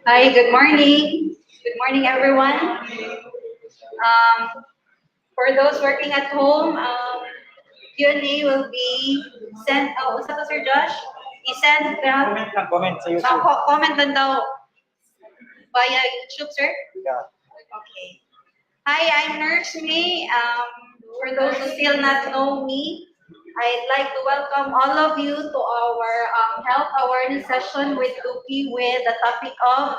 Hi, good morning. Good morning, everyone. For those working at home, Q&A will be sent. Oh, what's that, Sir Josh? I-send Comment lang, comment sa YouTube. comment lang daw via YouTube, sir? Yeah. Okay. Hi, I'm Nurse May. For those who still not know me, I'd like to welcome all of you to our health awareness session with Doki with the topic of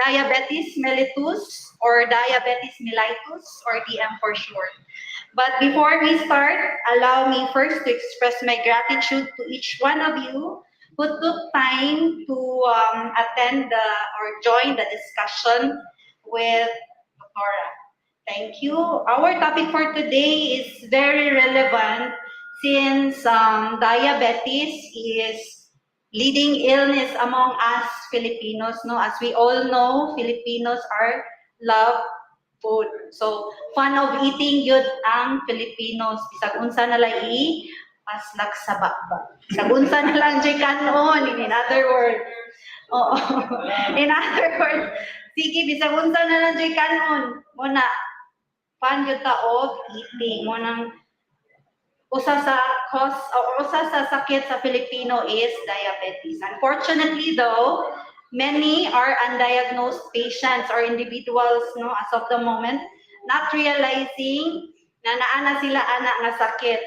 diabetes mellitus or diabetes mellitus or DM for short. But before we start, allow me first to express my gratitude to each one of you who took time to attend or join the discussion with Dora. Thank you. Our topic for today is very relevant since diabetes is leading illness among us Filipinos. No, as we all know, Filipinos are love food. So, fun of eating yun ang Filipinos. Bisag unsa na lang paslak sa bakba. Bisag unsa na lang dyan kanon, in other words. Oo. In other words, sige, bisag unsa na lang dyan kanon. Muna, fun yun ta of eating. Munang usa sa cause or usa sa sakit sa Filipino is diabetes. Unfortunately though, many are undiagnosed patients or individuals no as of the moment not realizing na naana sila ana nga sakit.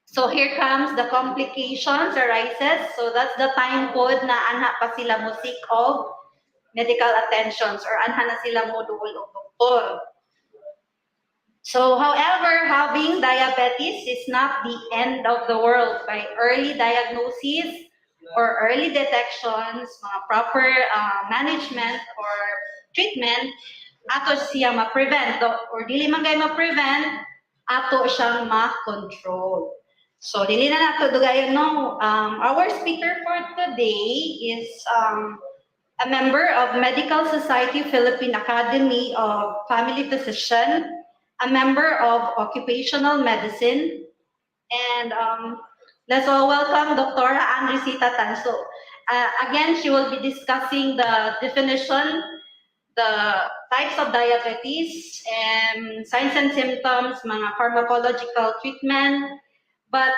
So here comes the complications arises. So that's the time pod na ana pa sila mo seek of medical attentions or anha na sila mo duol og doktor. So, however, having diabetes is not the end of the world. By early diagnosis or early detections, mga proper management or treatment, ato siya ma-prevent. Or dili man kayo ma-prevent, ato siyang ma-control. So, dili na nato dugayon, no? Our speaker for today is a member of Medical Society Philippine Academy of Family Physician, a member of Occupational Medicine, and let's all welcome Dr. Andresita Tanso. Again, she will be discussing the definition, the types of diabetes, and signs and symptoms, mga pharmacological treatment, but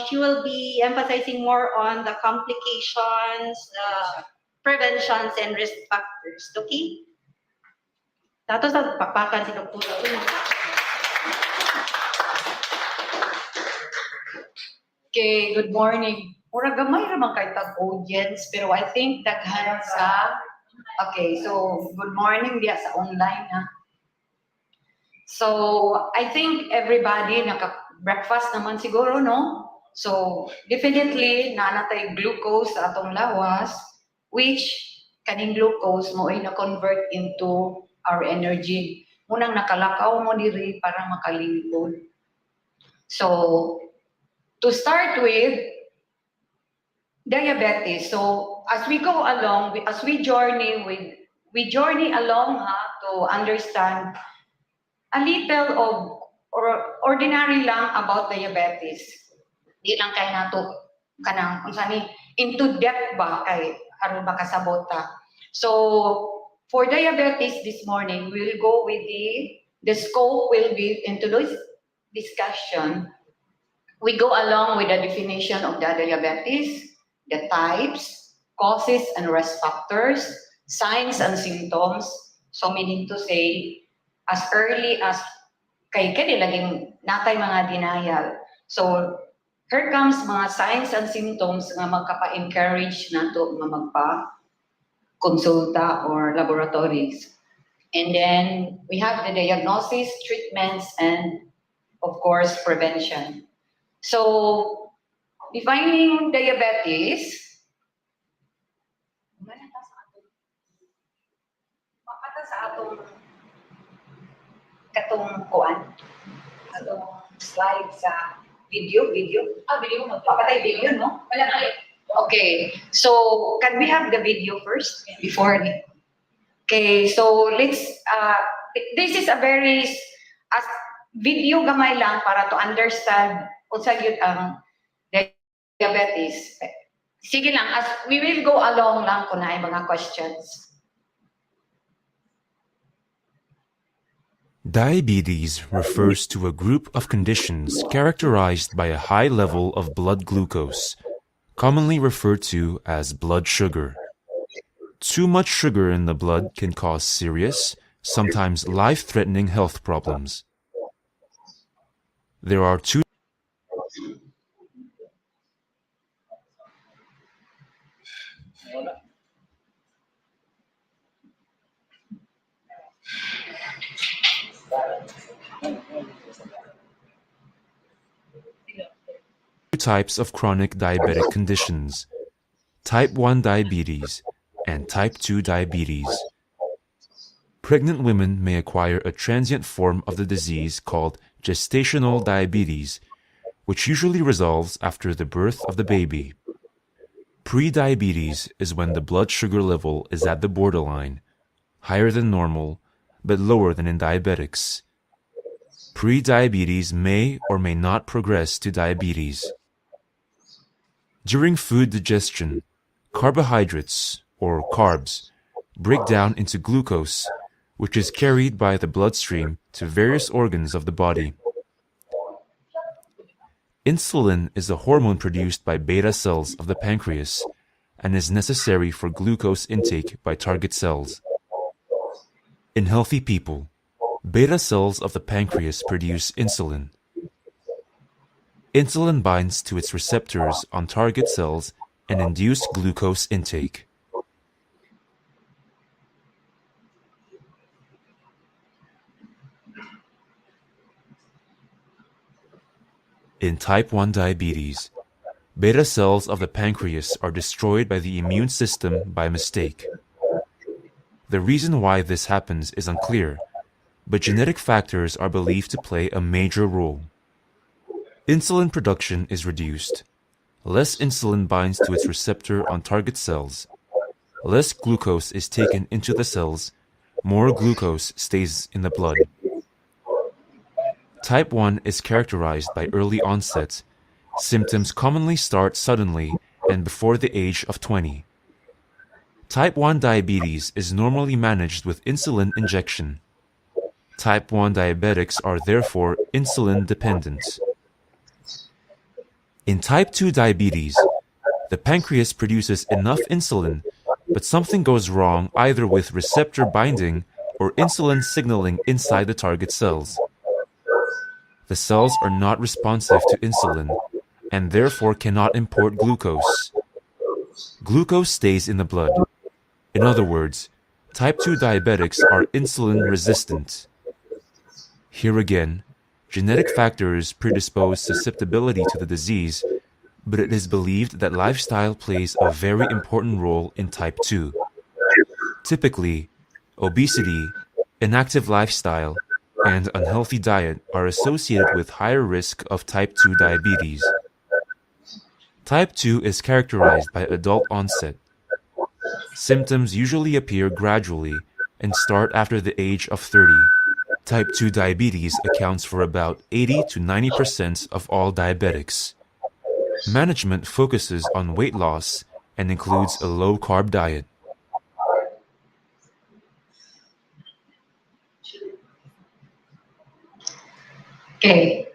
she will be emphasizing more on the complications, the preventions, and risk factors. Doki? Dato sa papakan si Dr. Okay, good morning. Mura gamay raman kay tag audience pero I think daghan sa okay, so good morning diya sa online ha. So I think everybody naka-breakfast naman siguro no? So definitely nanatay glucose sa atong lawas which kaning glucose mo ay na-convert into our energy. Munang nakalakaw mo diri para makalingkod. So to start with, diabetes. So as we go along, as we journey along to understand a little of or ordinary lang about diabetes. Di lang kay nato kanang unsa ni into depth ba kay aron ba kasabota. So for diabetes this morning, we will go with the scope will be into this discussion. We go along with the definition of the diabetes, the types, causes and risk factors, signs and symptoms. So meaning to say, as early as kay laging natay mga denial. So here comes mga signs and symptoms nga magkapa-encourage nato nga magpa-konsulta or laboratories. And then we have the diagnosis, treatments, and of course, prevention. So, defining diabetes, makata sa atong katong kuan, atong slide sa video. Video mo. Papatay video, no? Wala na. Okay, so can we have the video first before? Okay, so let's, this is a very, as video gamay lang para to understand unsa gyud ang diabetes. Sige lang, as we will go along lang kung naay mga questions. Diabetes refers to a group of conditions characterized by a high level of blood glucose, commonly referred to as blood sugar. Too much sugar in the blood can cause serious, sometimes life-threatening health problems. There are two types of chronic diabetic conditions: type 1 diabetes and type 2 diabetes. Pregnant women may acquire a transient form of the disease called gestational diabetes, which usually resolves after the birth of the baby. Pre-diabetes is when the blood sugar level is at the borderline, higher than normal, but lower than in diabetics. Pre-diabetes may or may not progress to diabetes. During food digestion, carbohydrates, or carbs, break down into glucose, which is carried by the bloodstream to various organs of the body. Insulin is a hormone produced by beta cells of the pancreas and is necessary for glucose intake by target cells. In healthy people, beta cells of the pancreas produce insulin. Insulin binds to its receptors on target cells and induce glucose intake. In type 1 diabetes, beta cells of the pancreas are destroyed by the immune system by mistake. The reason why this happens is unclear, but genetic factors are believed to play a major role. Insulin production is reduced. Less insulin binds to its receptor on target cells. Less glucose is taken into the cells. More glucose stays in the blood. Type 1 is characterized by early onset. Symptoms commonly start suddenly and before the age of 20. Type 1 diabetes is normally managed with insulin injection. Type 1 diabetics are therefore insulin dependent. In type 2 diabetes, the pancreas produces enough insulin, but something goes wrong either with receptor binding or insulin signaling inside the target cells. The cells are not responsive to insulin and therefore cannot import glucose. Glucose stays in the blood. In other words, type 2 diabetics are insulin resistant. Here again, genetic factors predispose susceptibility to the disease, but it is believed that lifestyle plays a very important role in type 2. Typically, obesity, inactive lifestyle, and unhealthy diet are associated with higher risk of type 2 diabetes. Type 2 is characterized by adult onset. Symptoms usually appear gradually and start after the age of 30. Type 2 diabetes accounts for about 80 to 90% of all diabetics. Management focuses on weight loss and includes a low-carb diet. Okay.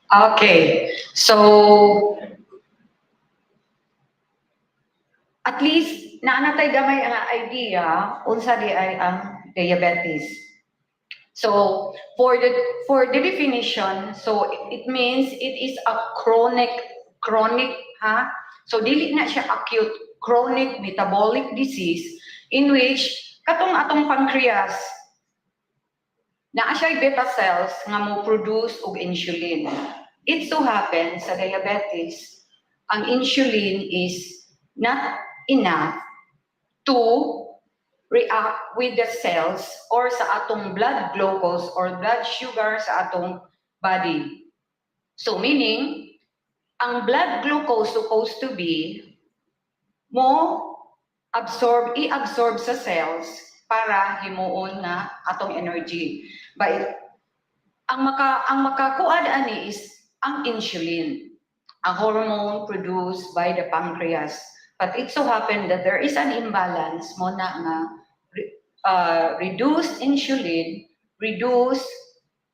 Okay. So, at least naanatay gamay ang idea unsa di ay ang diabetes. So, for the definition, so it means it is a chronic ha. So dili na siya acute, chronic metabolic disease in which katong atong pancreas naa siya beta cells nga mo produce og insulin. It so happens sa diabetes, ang insulin is not enough to react with the cells or sa atong blood glucose or blood sugar sa atong body. So meaning, ang blood glucose supposed to be i-absorb sa cells para himuon na atong energy. But ang makakuha ani is ang insulin, a hormone produced by the pancreas. But it so happened that there is an imbalance mo na nga reduced insulin, reduced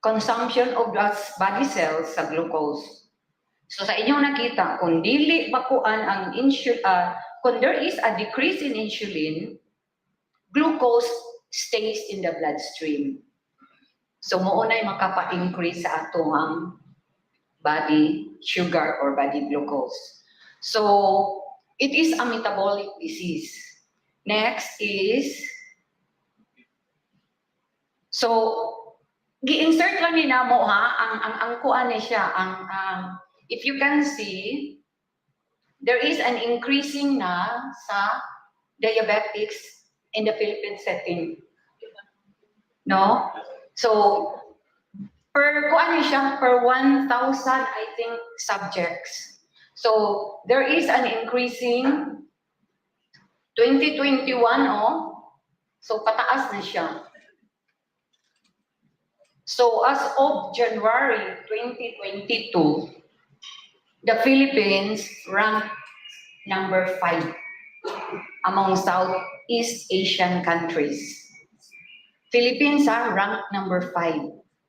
consumption of body cells sa glucose. So sa inyong nakita, kung dili bakuan ang kung there is a decrease in insulin, glucose stays in the bloodstream. So moonay makapa-increase sa atong body sugar or body glucose. So it is a metabolic disease. Next is, so gi-insert lang ni namo ha ang kuan ni siya if you can see there is an increasing na sa diabetics in the Philippine setting. No? So per kuan ni siya per 1,000 I think subjects. So there is an increasing 2021 So pataas na siya. So as of January 2022, the Philippines ranked number 5 among Southeast Asian countries. Philippines ranked number 5.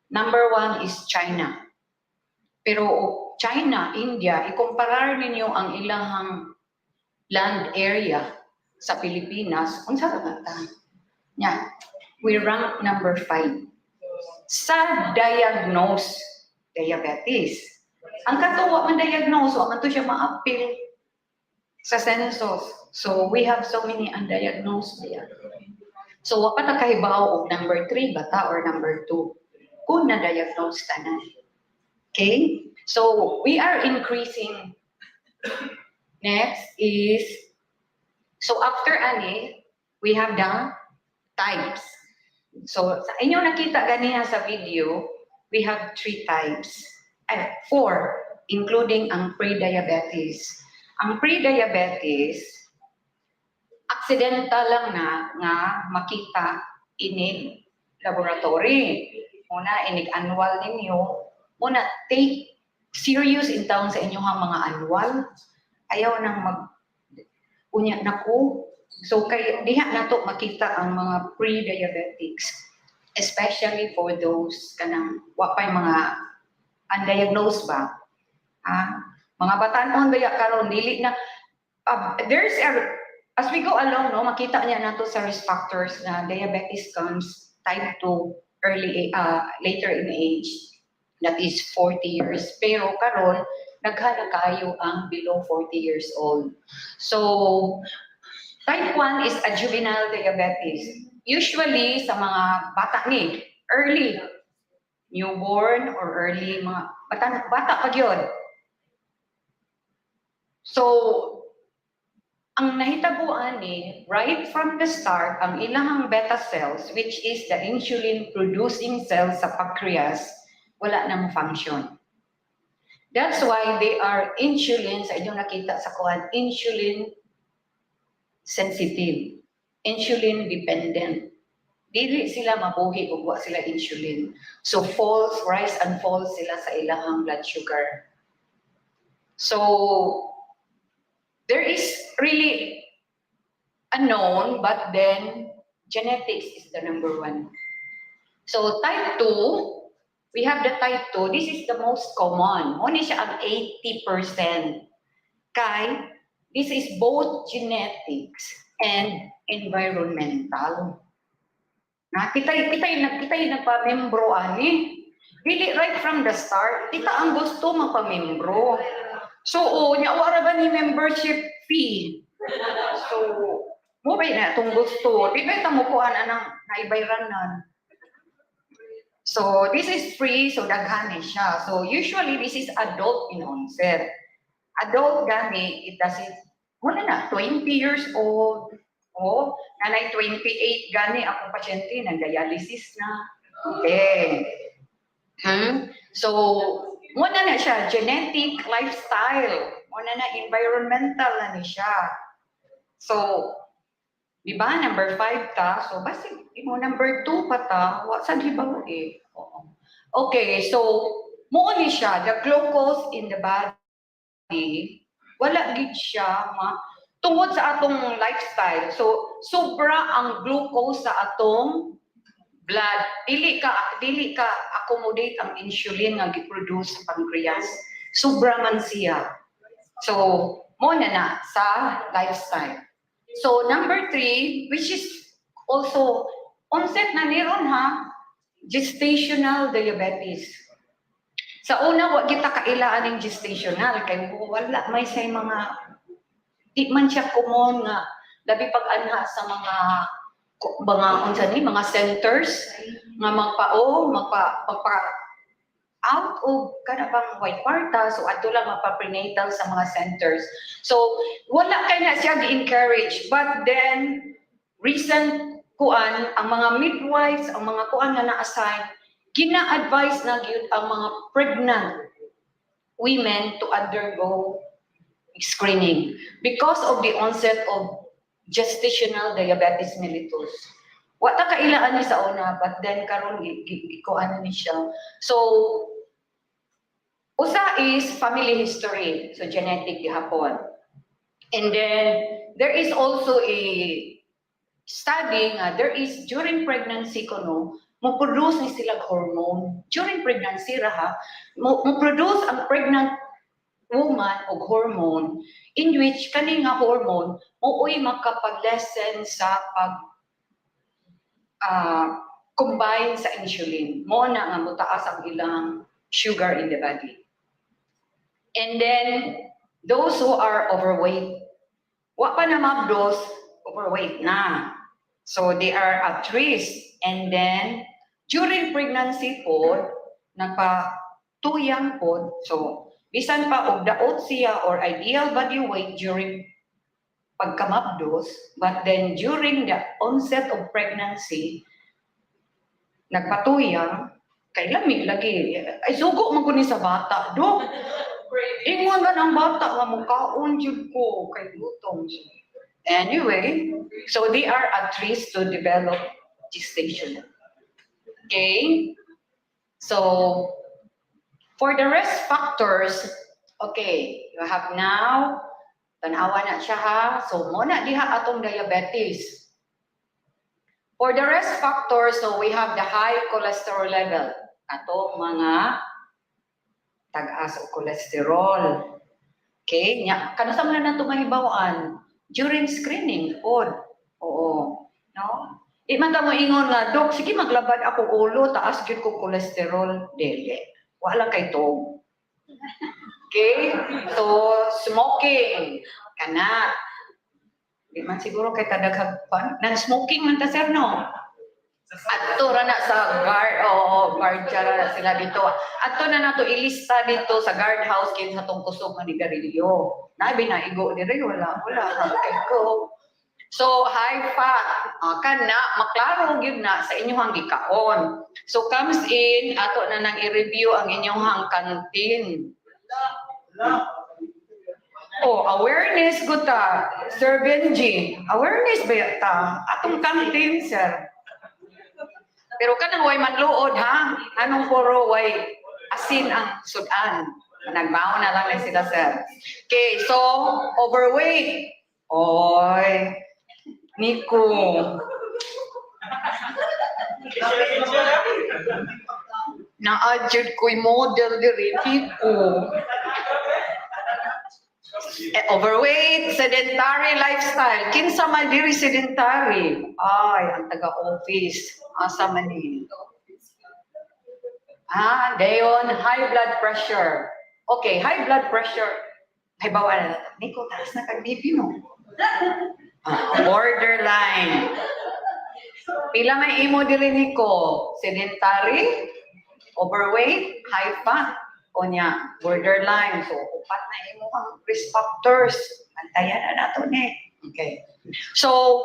Number 1 is China. Pero China, India, ikumparar ninyo ang ilang land area sa Pilipinas, unsa ba ta? Yeah, we rank number 5. Sa diabetes. Ang katuwa man diagnose, wa man to siya ma-appeal sa census. So we have so many undiagnosed there. So wa pa ta kahibaw og number 3 bata or number 2 kung na-diagnose ka na. Okay? So we are increasing. Next is, so after ani, we have the types. So sa inyo nakita ganina sa video, we have 3 types. 4, including ang pre-diabetes. Ang pre-diabetes, accidental lang nga makita inig laboratory. Muna, inig annual ninyo. Muna, take serious in town sa inyong mga annual. Ayaw nang unya na ko. So, kay diha na to makita ang mga pre-diabetics. Especially for those kanang wapay mga undiagnosed ba. Mga batanon ba karon dili na as we go along no makita niya nato sa risk factors na diabetes comes type 2 later in age, that is 40 years, pero karon naghala kayo ang below 40 years old. So type 1 is a juvenile diabetes, usually sa mga bata ni early newborn or early mga bata pa yun. So ang nahitabuan ni, right from the start, ang ilang beta cells, which is the insulin-producing cells sa pancreas, wala nang function. That's why they are insulin, sa inyong nakita sa kuhan, insulin sensitive, insulin dependent. Dili sila mabuhi kung wa sila insulin. So rise and fall sila sa ilang blood sugar. So there is really unknown, but then genetics is the number 1. So type 2, we have the type 2. This is the most common. Muna siya ang 80%. Kay, this is both genetics and environmental. Kita yung nagpa-membro ani. Really, right from the start, kita ang gusto magpa-membro. So, wala ba ni membership fee? So, mo ba na itong gusto? Di ba ito mo kuhan anang naibayranan? So, this is free, so daghan siya. So, usually, this is adult in onset. Adult gani, it doesn't, muna na, 20 years old. Nanay 28 gani, akong pasyente, nag-dialysis na. Okay. So, muna na siya, genetic, lifestyle. Muna na, environmental na ni siya. So, di ba, number 5 ta? So, basi, number 2 pa ta, saan di ba eh? Okay, so, muna siya, the glucose in the body, wala gid siya tungod sa atong lifestyle. So, sobra ang glucose sa atong blood, dili ka accommodate ang insulin nga gi-produce sa pancreas. Sobra man siya. So, mo na sa lifestyle. So, number 3, which is also onset na niron gestational diabetes. Sa una, wag kita kailaan ng gestational kay wala may say mga di man siya common nga labi pag-anha sa mga mga centers nga magpa out of kana bang white kwarta, so ato lang magpa-prenatal sa mga centers. So wala kay na siya gi-encourage, but then recent kuan ang mga midwives, ang mga kuan na na-assign, gina-advise na gyud ang mga pregnant women to undergo screening because of the onset of gestational diabetes mellitus. Wa ta kailaan ni sa una, but then karon ikuan ni siya. So usa is family history, so genetic gihapon. And then there is also a study nga there is during pregnancy kuno mo produce ni sila hormone during pregnancy ra ha mo produce ang pregnant woman og hormone in which kani nga hormone mooy makapag-lessen sa pag combine sa insulin mo na nga motaas ang ilang sugar in the body. And then those who are overweight wa pa na mabdos overweight na. So they are at risk. And then, during pregnancy po, nagpa-tuyang po, so bisan pa og daot siya or ideal body weight during pagkamabdos, but then during the onset of pregnancy, nagpatuyang, kay lamig lagi. Ay, sugo man ko ni sa bata, Dok. Ingon ka ng bata, nga mukhaon jud ko, kay gutom. Anyway, so they are at risk to develop gestation. Okay? So, for the risk factors, okay, you have now, tanawa na siya ha, so muna diha atong diabetes. For the risk factors, so we have the high cholesterol level. Atong mga tag-as o cholesterol. Okay, nya kanasa man na nato mahibawaan during screening pod. Oo, no? Di man ta mo ingon nga, Dok, sige maglabad ako ulo, taas gyud ko cholesterol. Dili. Wala kay to. Okay? So, smoking. Kana. Di man siguro kay kadaghan non-smoking man ta sir, no? Adto ra na sa guard, guard ra na sila dito. Adto na nato ilista dito sa guardhouse kay sa tong kusog nga nigarilyo. Nabi na igo dire wala kay ko. So high fat, kana maklaro gyud na sa inyong gikaon. So comes in ato na nang i-review ang inyong canteen. Awareness ko ta, Sir Benji. Awareness ba ta? Atong canteen, sir. Pero kanang way manluod ha, anong puro way asin ang sudan. Nagbaon na lang sila sir. Okay, so overweight. Oy, Nico. Na-adjud ko'y model diri, Nico. Overweight, sedentary lifestyle. Kinsa man diri sedentary? Ay, ang taga-office. Asa man ni? Dayon, high blood pressure. Okay, high blood pressure. Ay, bawa na. Nico, taas na kag-BP mo. Borderline. Pila may imo diri Nico? Sedentary, overweight, high fat. O niya, borderline. So, upat na imo ang risk factors. Antayan na nato ni. Okay. So,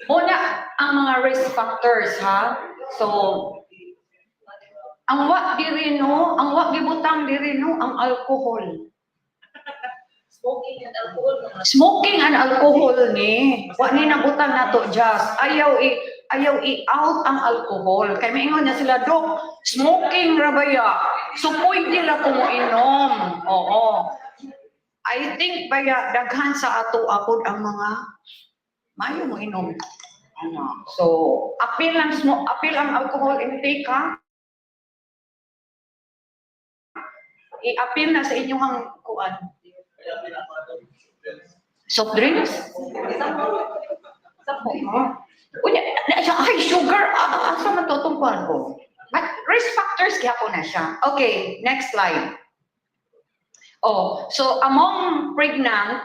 muna ang mga risk factors, ha? So, ang wak gibutang diri no, ang alcohol. Smoking and alcohol ni. Wa ni nabutang nato just. Ayaw i-out ang alcohol. Kaya maingon niya sila, Dok, smoking ra ba ya? So, pwede lang ko mo inom. Oo. I think baya daghan sa ato akod ang mga mayo mo inom. So, apil ang alcohol intake ha. I-apil na sa inyong kuan. Soft drinks? Unya, ay, sugar, asa man tutungkuan ko? Risk factors kaya po na siya. Okay, next slide. So among pregnant,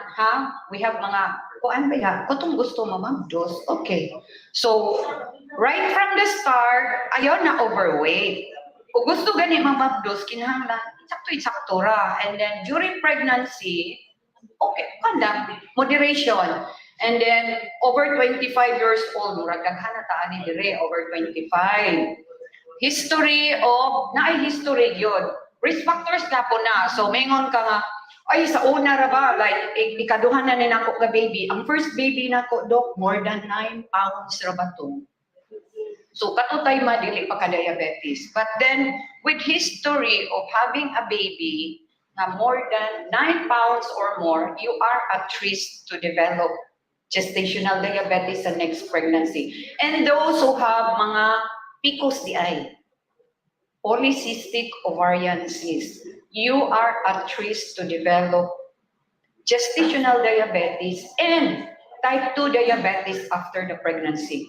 we have mga, kuan ba yan? Kung gusto mamabdos, okay. So, right from the start, ayaw na overweight. Kung gusto gani mamabdos, kinahanglan, sakto ra. And then, during pregnancy, okay, kanda, moderation. And then, over 25 years old, murag daghan na taan ni dire, over 25. History yun. Risk factors na po na. So, mengon ka nga, ay, sa una ra ba, like, ikaduhan na nako ka baby. Ang first baby nako, Dok, more than 9 pounds ra ba to? So katutay madili pa ka diabetes. But then with history of having a baby na more than 9 pounds or more, you are at risk to develop gestational diabetes sa next pregnancy. And those who have mga PCOS di ay, polycystic ovarian cyst, you are at risk to develop gestational diabetes and type 2 diabetes after the pregnancy.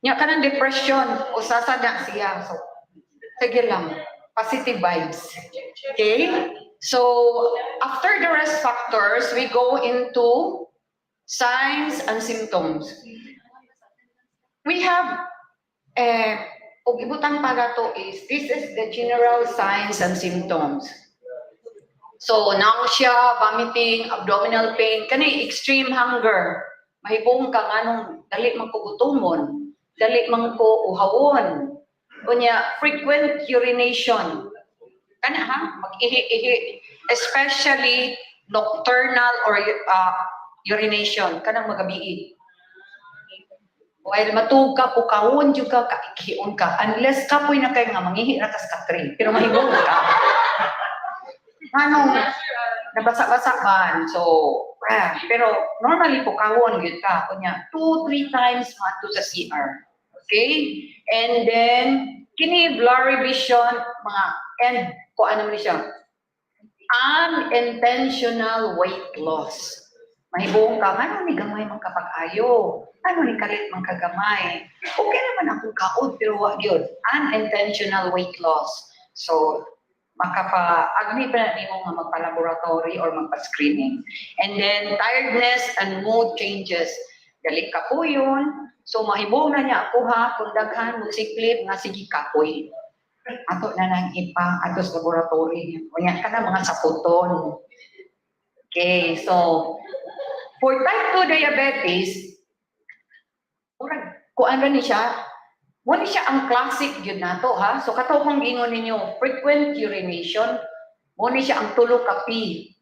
Nya kanang depression, usasa na siya. So, sige lang, positive vibes. Okay? So, after the risk factors, we go into signs and symptoms. We have og ibutang para to is, this is the general signs and symptoms. So, nausea, vomiting, abdominal pain, kani extreme hunger, mahibong ka nganong dali man ko gutomon, dali man ko uhawon, unya frequent urination, kana ha, mag-ihi-ihi, especially nocturnal or urination, kanang magabi. While matug ka, pukawon jud ka, kaikhion ka, unless kapoy na kay nga mangihi ra kas katri, pero mahibong ka. Anong nabasa-basa man, so, pero normally pukawon gyud ka, kunya 2-3 times mato sa CR. Okay? And then, kini blurry vision, mga, and kung ano man siya, unintentional weight loss. Mahibong ka, ano ni gamay man kapag-ayo? Ano ni kalit man kagamay? Okay naman akong kaod, pero wag yun. Unintentional weight loss. So, agni pa na mo nga magpa-laboratory or magpa-screening. And then, tiredness and mood changes. Galit ka po yun. So, mahibong na niya ako ha, kung daghan, musiklip, nga sige kapoy. Ato na nang ipa, ato sa laboratory. Kunya ka na mga saputon. Okay, so, for type 2 diabetes, kung ano ni siya, wala siya ang classic yun na to, ha? So, kato kong gingon ninyo, frequent urination, wala siya ang tulo ka P.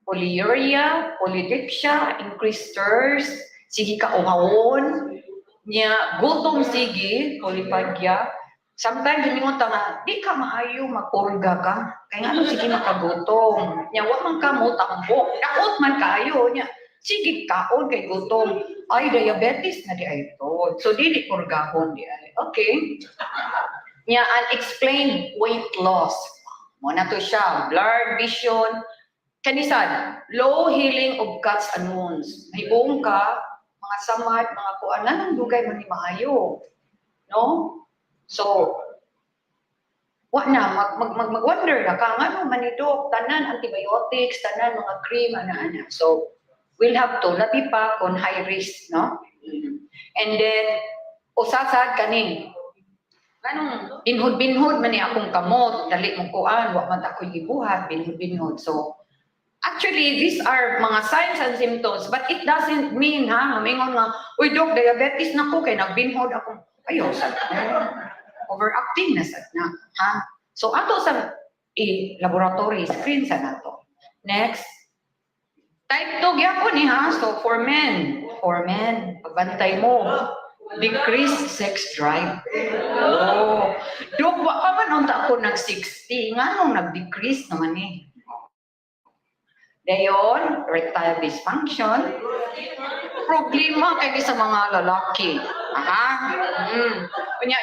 Polyuria, polydipsia, increased thirst, sige ka uhawon, niya, gutom sige, polyphagia. Sometimes, hiningon ta nga, di ka maayo, magpurga ka. Kaya nga, sige makagutom. Niya, wag man ka mo tambok. Dakot man kayo. Niya, sige kaon kay gutom. Ay, diabetes na di ay ito. So, di purgahon di ay. Okay. Niya, unexplained weight loss. Muna to siya, blurred vision. Kanisan, low healing of cuts and wounds. Mahibong ka, mga samad, mga kuanan, ang dugay man ni maayo. No? So, wa na, mag-wonder na ka, ano man ito, tanan antibiotics, tanan mga cream, ana-ana. So, we'll have to, labi pa kung high risk, no? And then, usasad kaning, anong, binhod-binhod man ni akong kamot, dali mong kuan, wa man ako'y ibuhat, binhod-binhod. So, actually, these are mga signs and symptoms, but it doesn't mean, ha, mingon nga, uy, Dok, diabetes na ko, kaya nagbinhod akong, ayaw, overacting na sad na, ha? So, ato sa laboratory, screen sa nato. Next. Type 2 gyapon ni ha. So, for men, pagbantay mo, decreased sex drive. Oh. Dok, wa pa man unta ako nag-60, nga nung nag-decrease naman eh. Dayon, erectile dysfunction. Problema kay sa mga lalaki.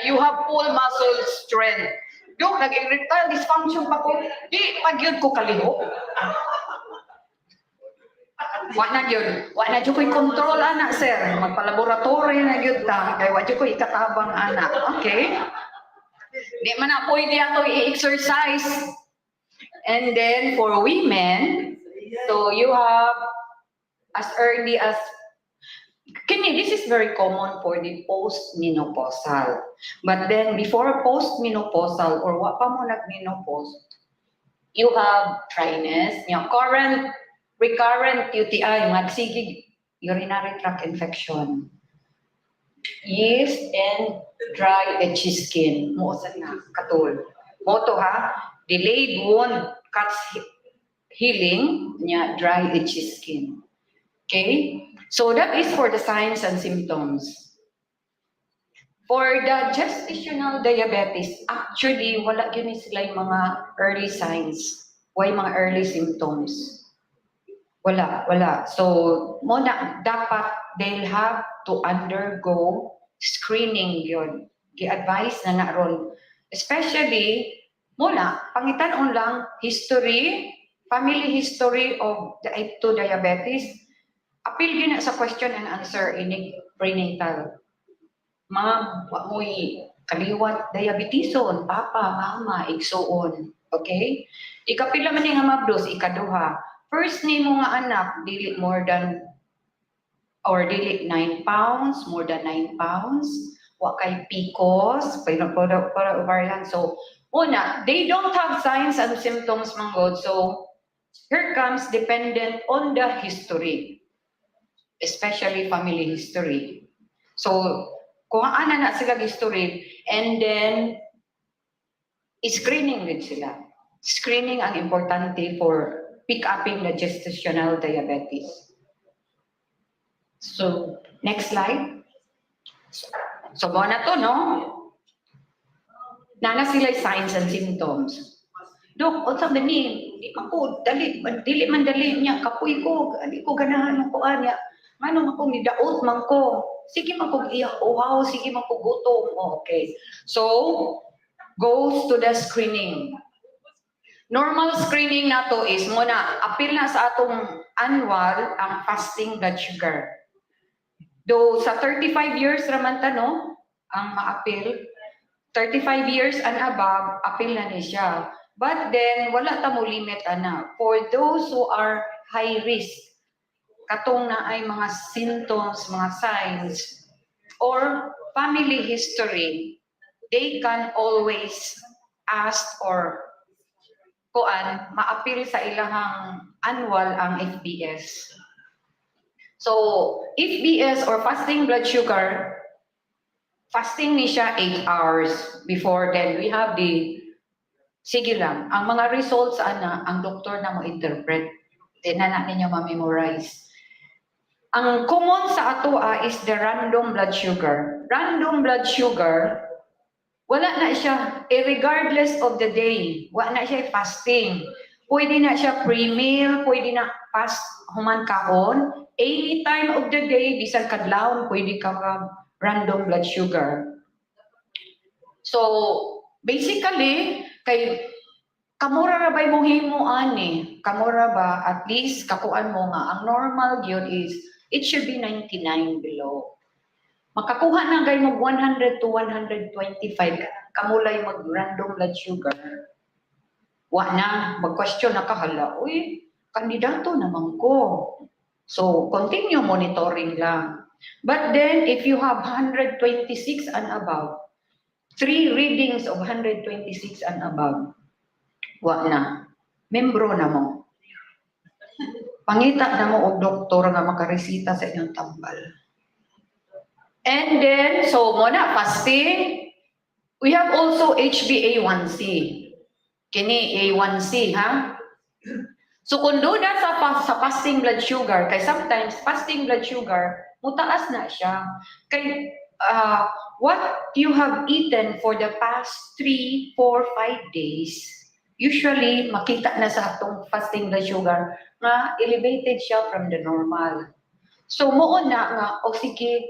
You have full muscle strength. Dok, nag-erectile dysfunction pa ko. Di, pag-yun ko kaliho. Wa na dyan ko'y control, anak, sir. Magpa-laboratory na yun ta. Kaya wa dyan ko'y ikatabang, anak. Okay? Di man na pwede ato i-exercise. And then, for women, so you have as early as, this is very common for the post-menopausal. But then, before post-menopausal, or wa pa mo nag-menopause, you have dryness, recurrent UTI, magsigig urinary tract infection, yeast, and dry itchy skin. Muusan na, katul. Moto ha, delayed wound cuts healing, dry itchy skin. Okay? So that is for the signs and symptoms. For the gestational diabetes, actually, wala yun sila yung mga early signs. Why mga early symptoms? Wala. So, dapat they'll have to undergo screening yun. Gi-advise na ron. Especially, pangitan lang, family history of type 2 diabetes. Appeal yun na sa question and answer in prenatal. Ma'am, wa mo'y kaliwat diabetison, papa, mama, igsuon. Okay? Ikapila man nga mabdos, ikaduha. First nimo nga anak, dili more than or dili 9 pounds, more than 9 pounds. Wa kay PCOS, para ovarian. So, una, they don't have signs and symptoms manggod. So, here comes dependent on the history, especially family history. So, kung ana na sila history, and then screening din sila. Screening ang importante for pick upping the gestational diabetes. So, next slide. So, buwan na to, no? Nana sila signs and symptoms. Dok, o sabi ni, dili man dali niya, kapoy ko, di ko ganahan ng kuan niya. Ano ako, ni daot man ko. Sige man ko uhaw, sige man ko gutom. Okay. So, goes to the screening. Normal screening na to is muna, apil na sa atong annual ang fasting blood sugar. Though sa 35 years raman ta, no, ang maapil, 35 years and above, apil na ni siya. But then, wala ta mo limit, ana. For those who are high risk, katong na ay mga symptoms, mga signs, or family history, they can always ask or maapil sa ilahang annual ang FBS. So, FBS or fasting blood sugar, fasting ni siya 8 hours before. Then we have sige lang, ang mga results ang doktor na mo interpret. Then na ninyo ma-memorize. Ang common sa ato is the random blood sugar. Random blood sugar, wala na siya, regardless of the day, wala na siya fasting. Pwede na siya pre-meal, pwede na past human kahon. Any time of the day, bisan kadlawon, pwede ka random blood sugar. So, basically, kay kamura ra ba'y mong himo ani? Kamura ba? At least, kakuan mo nga. Ang normal yun is, it should be 99 below. Makakuha na gay mo 100 to 125, kamulay mag-random blood sugar. Wa na, mag-question na kahala, uy, kandidato naman ko. So, continue monitoring lang. But then, if you have 126 and above, 3 readings of 126 and above, wa na, membro na mo. Pangita na mo og doktor nga makaresita sa inyong tambal. And then, so muna, fasting, we have also HbA1c. Kini A1c, ha? So kung doon na sa fasting blood sugar, kay sometimes fasting blood sugar, mutaas na siya. Kay what you have eaten for the past 3, 4, 5 days, usually makita na sa atong fasting blood sugar nga elevated siya from the normal. So mo na nga, o sige,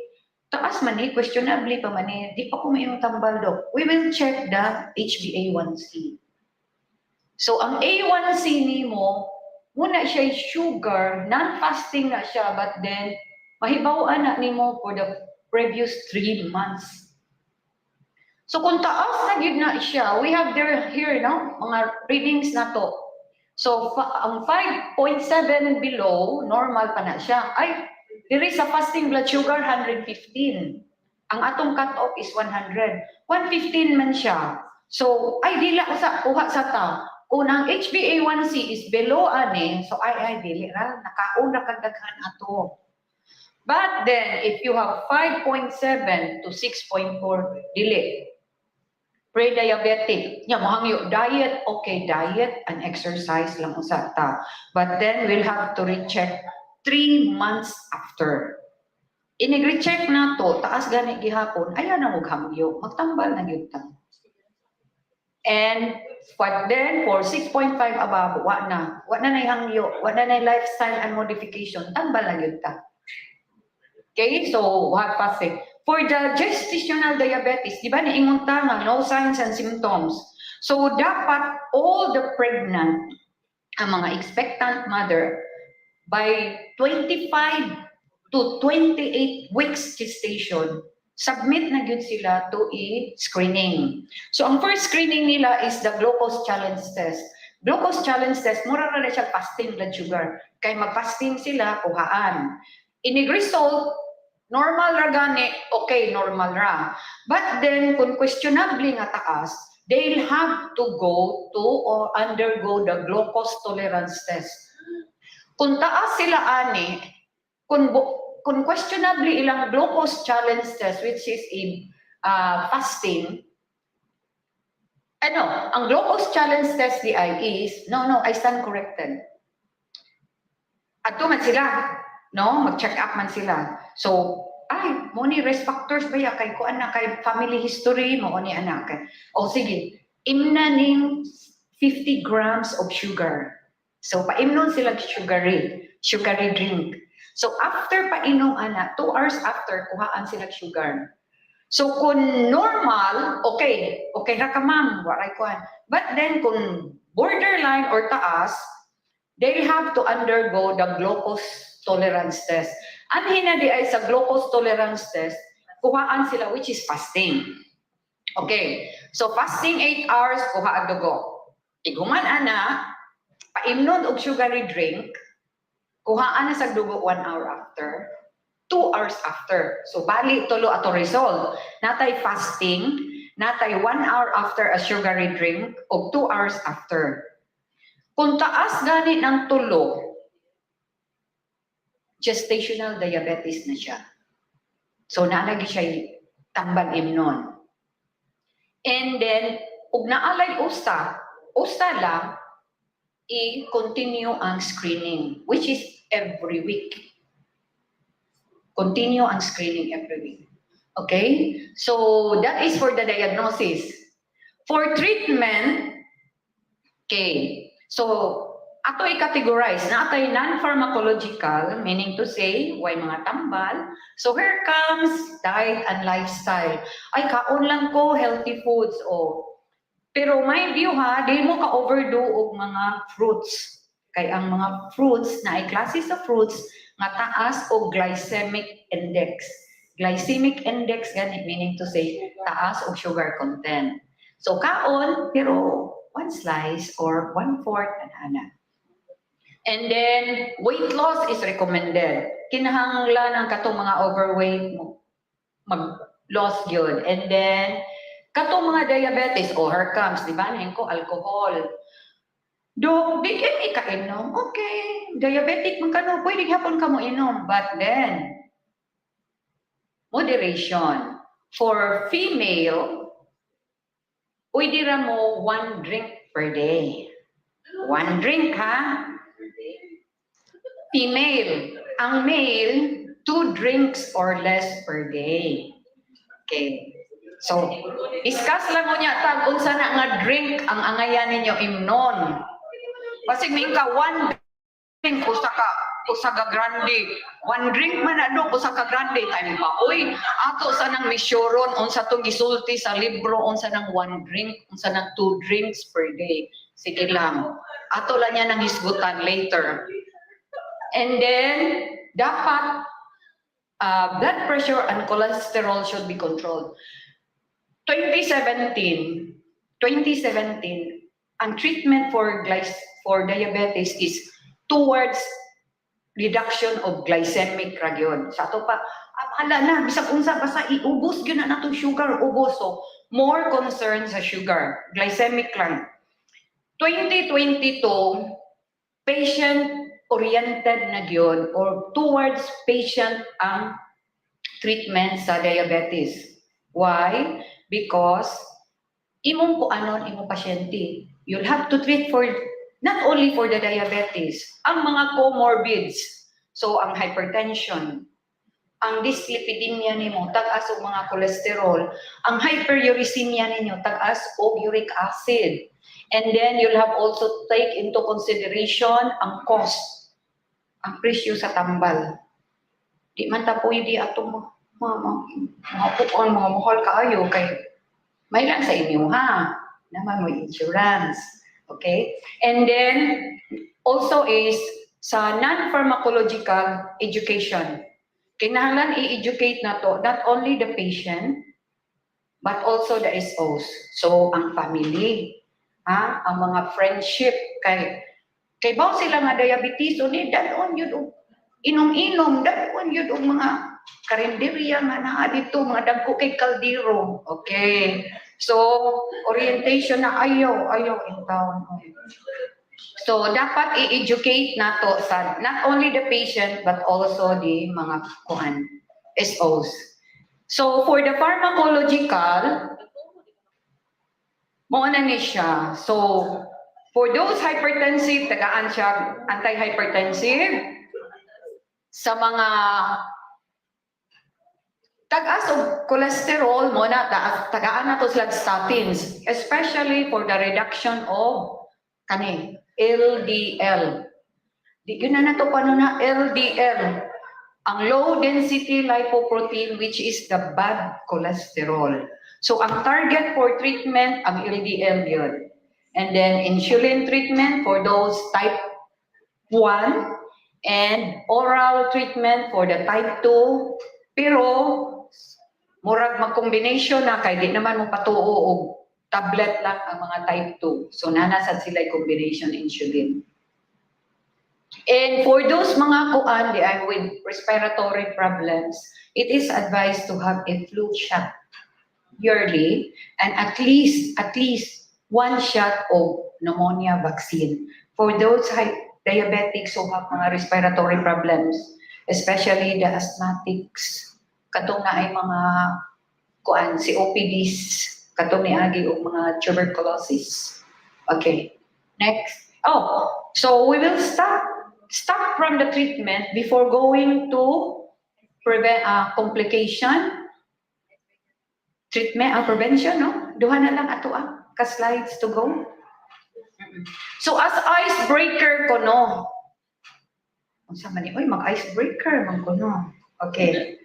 taas man questionably pa man di pa ko mayong tambal, dok. We will check the HbA1c. So, ang A1C nimo, muna siya sugar, non-fasting na siya, but then, mahibawaan na nimo for the previous 3 months. So, kung taas na yun na siya, we have here, no, mga readings na to. So, ang 5.7 below, normal pa na siya. Ay, there is a fasting blood sugar, 115. Ang atong cut-off is 100. 115 man siya. So, ay, dila sa kuha sa ta. Kung ang HbA1c is below ani, so ay dili ra, nakauna kagdaghan ato. But then, if you have 5.7 to 6.4, dili. Pre-diabetic. Nya, mahangyo, diet, okay, diet and exercise lang usa ta. But then, we'll have to recheck 3 months after. inigre-check na to, taas gani gihapon, ayaw na maghamyo, magtambal na gyud ta. And but then for 6.5 above, wa na hangyo, wa na lifestyle and modification, tambal na gyud ta. Okay, so what fasting? For the gestational diabetes, di ba niingon ta nga no signs and symptoms. So dapat all the pregnant, ang mga expectant mother, by 25 to 28 weeks gestation, submit na gyud sila to screening. So ang first screening nila is the glucose challenge test. Glucose challenge test, mura na siya fasting blood sugar. Kay mag-fasting sila, kuhaan. Inig result, normal ra gani, okay, normal ra. But then, kung questionably nga taas, they'll have to go to or undergo the glucose tolerance test. Kung taas sila ani, kung questionably ilang glucose challenge test, which is in fasting, ang glucose challenge test di ay is, no, I stand corrected. Ato man sila, no, mag-check up man sila. So, mo ni risk factors ba ya kay kuan na kay family history mo ni anak kay. O sige, imna ning 50 grams of sugar. So paimnon sila sugary drink. So after painom ana, 2 hours after kuhaan sila sugar. So kung normal, okay ra ka ma'am, waray kuan. But then kung borderline or taas, they have to undergo the glucose tolerance test. Anhin na di ay sa glucose tolerance test, kuhaan sila which is fasting. Okay, so fasting 8 hours, kuha ang dugo. Iguman ana, paimnon og sugary drink, kuhaan na sa dugo 1 hour after, 2 hours after. So bali tulo ato result. Natay fasting, natay 1 hour after a sugary drink, og 2 hours after. Kung taas gani ng tulo, gestational diabetes na siya. So naalagi siya tambal imnon. And then, ug naalay usta lang, i-continue ang screening, which is every week. Continue ang screening every week. Okay? So, that is for the diagnosis. For treatment, okay, so, ato i-categorize na atay non-pharmacological, meaning to say, way mga tambal. So here comes diet and lifestyle. Ay, kaon lang ko, healthy foods, Pero mind you ha, di mo ka-overdo og mga fruits. Kay ang mga fruits na ay klase sa fruits nga taas og glycemic index. Glycemic index, ganit, meaning to say, taas og sugar content. So kaon, pero 1 slice or 1/4 ana. And then, weight loss is recommended. Kinahanglan ang katong mga overweight mo mag-loss yun. And then, katong mga diabetes, here comes, di ba, nahin ko, alcohol. Dok, di kayo ikainom. Okay, diabetic man ka no, pwede hapon ka mo inom. But then, moderation. For female, pwede ra mo 1 drink per day. 1 drink, ha? Female. Ang male, 2 drinks or less per day. Okay. So, discuss lang mo niya, unsa na nga drink ang angayan ninyo imnon. Kasi minka 1 drink, usa grande. 1 drink man na do, usa grande. Time pa, uy, ato sa nang misyoron, unsa to gisulti sa libro, unsa nang 1 drink, unsa nang 2 drinks per day. Sige lang. Ato lang yan ang hisgutan later. And then, dapat blood pressure and cholesterol should be controlled. 2017, ang treatment for diabetes is towards reduction of glycemic ragyon. Sa ato pa, ala na, bisag unsa basta iubos gyud na natong sugar, ubos. So, more concern sa sugar, glycemic lang. 2022, patient-oriented na gyud or towards patient ang treatment sa diabetes. Why? Because imong kuanon imong pasyente. You'll have to treat for not only for the diabetes, ang mga comorbids. So ang hypertension, ang dyslipidemia nimo tag-as og mga cholesterol, ang hyperuricemia ninyo tag-as og uric acid. And then you'll have also to take into consideration ang cost, ang presyo sa tambal. Di man ta pwede ato mga mahal kaayo kay may lang sa inyo ha, naman mo insurance. Okay? And then also is sa non-pharmacological education. Kinahanglan i-educate na to not only the patient but also the SOs. So ang family, ang mga friendship kay baw sila nga diabetes o ni dalon yun og inom-inom, dalon yun og mga karinderya nga naa dito, mga dagko kay kaldero. Okay. So orientation na ayaw in town. So dapat i-educate nato sa not only the patient but also the mga SOs. So for the pharmacological, mo na ni siya. So for those hypertensive, tagaan siya anti-hypertensive. Sa mga tagas og cholesterol mo na tagaan na to sila statins, especially for the reduction of kani LDL. Di yun na to paano na LDL, ang low density lipoprotein, which is the bad cholesterol. So ang target for treatment ang LDL yun. And then insulin treatment for those type 1 and oral treatment for the type 2. Pero murag mag-combination na kay di naman mo patuo og tablet lang ang mga type 2. So nanasad sila combination insulin. And for those mga kuan di ay with respiratory problems, it is advised to have a flu shot yearly and at least one shot of pneumonia vaccine for those diabetics who have mga respiratory problems, especially the asthmatics, katong na ay mga kuan COPDs, katong ni agi og mga tuberculosis. Okay. Next. So we will start from the treatment before going to prevent complication. Treatment, prevention, no? Duha na lang ato ka-slides to go. So as icebreaker ko, no? Unsa man ni, mag-icebreaker man ko, no? Okay.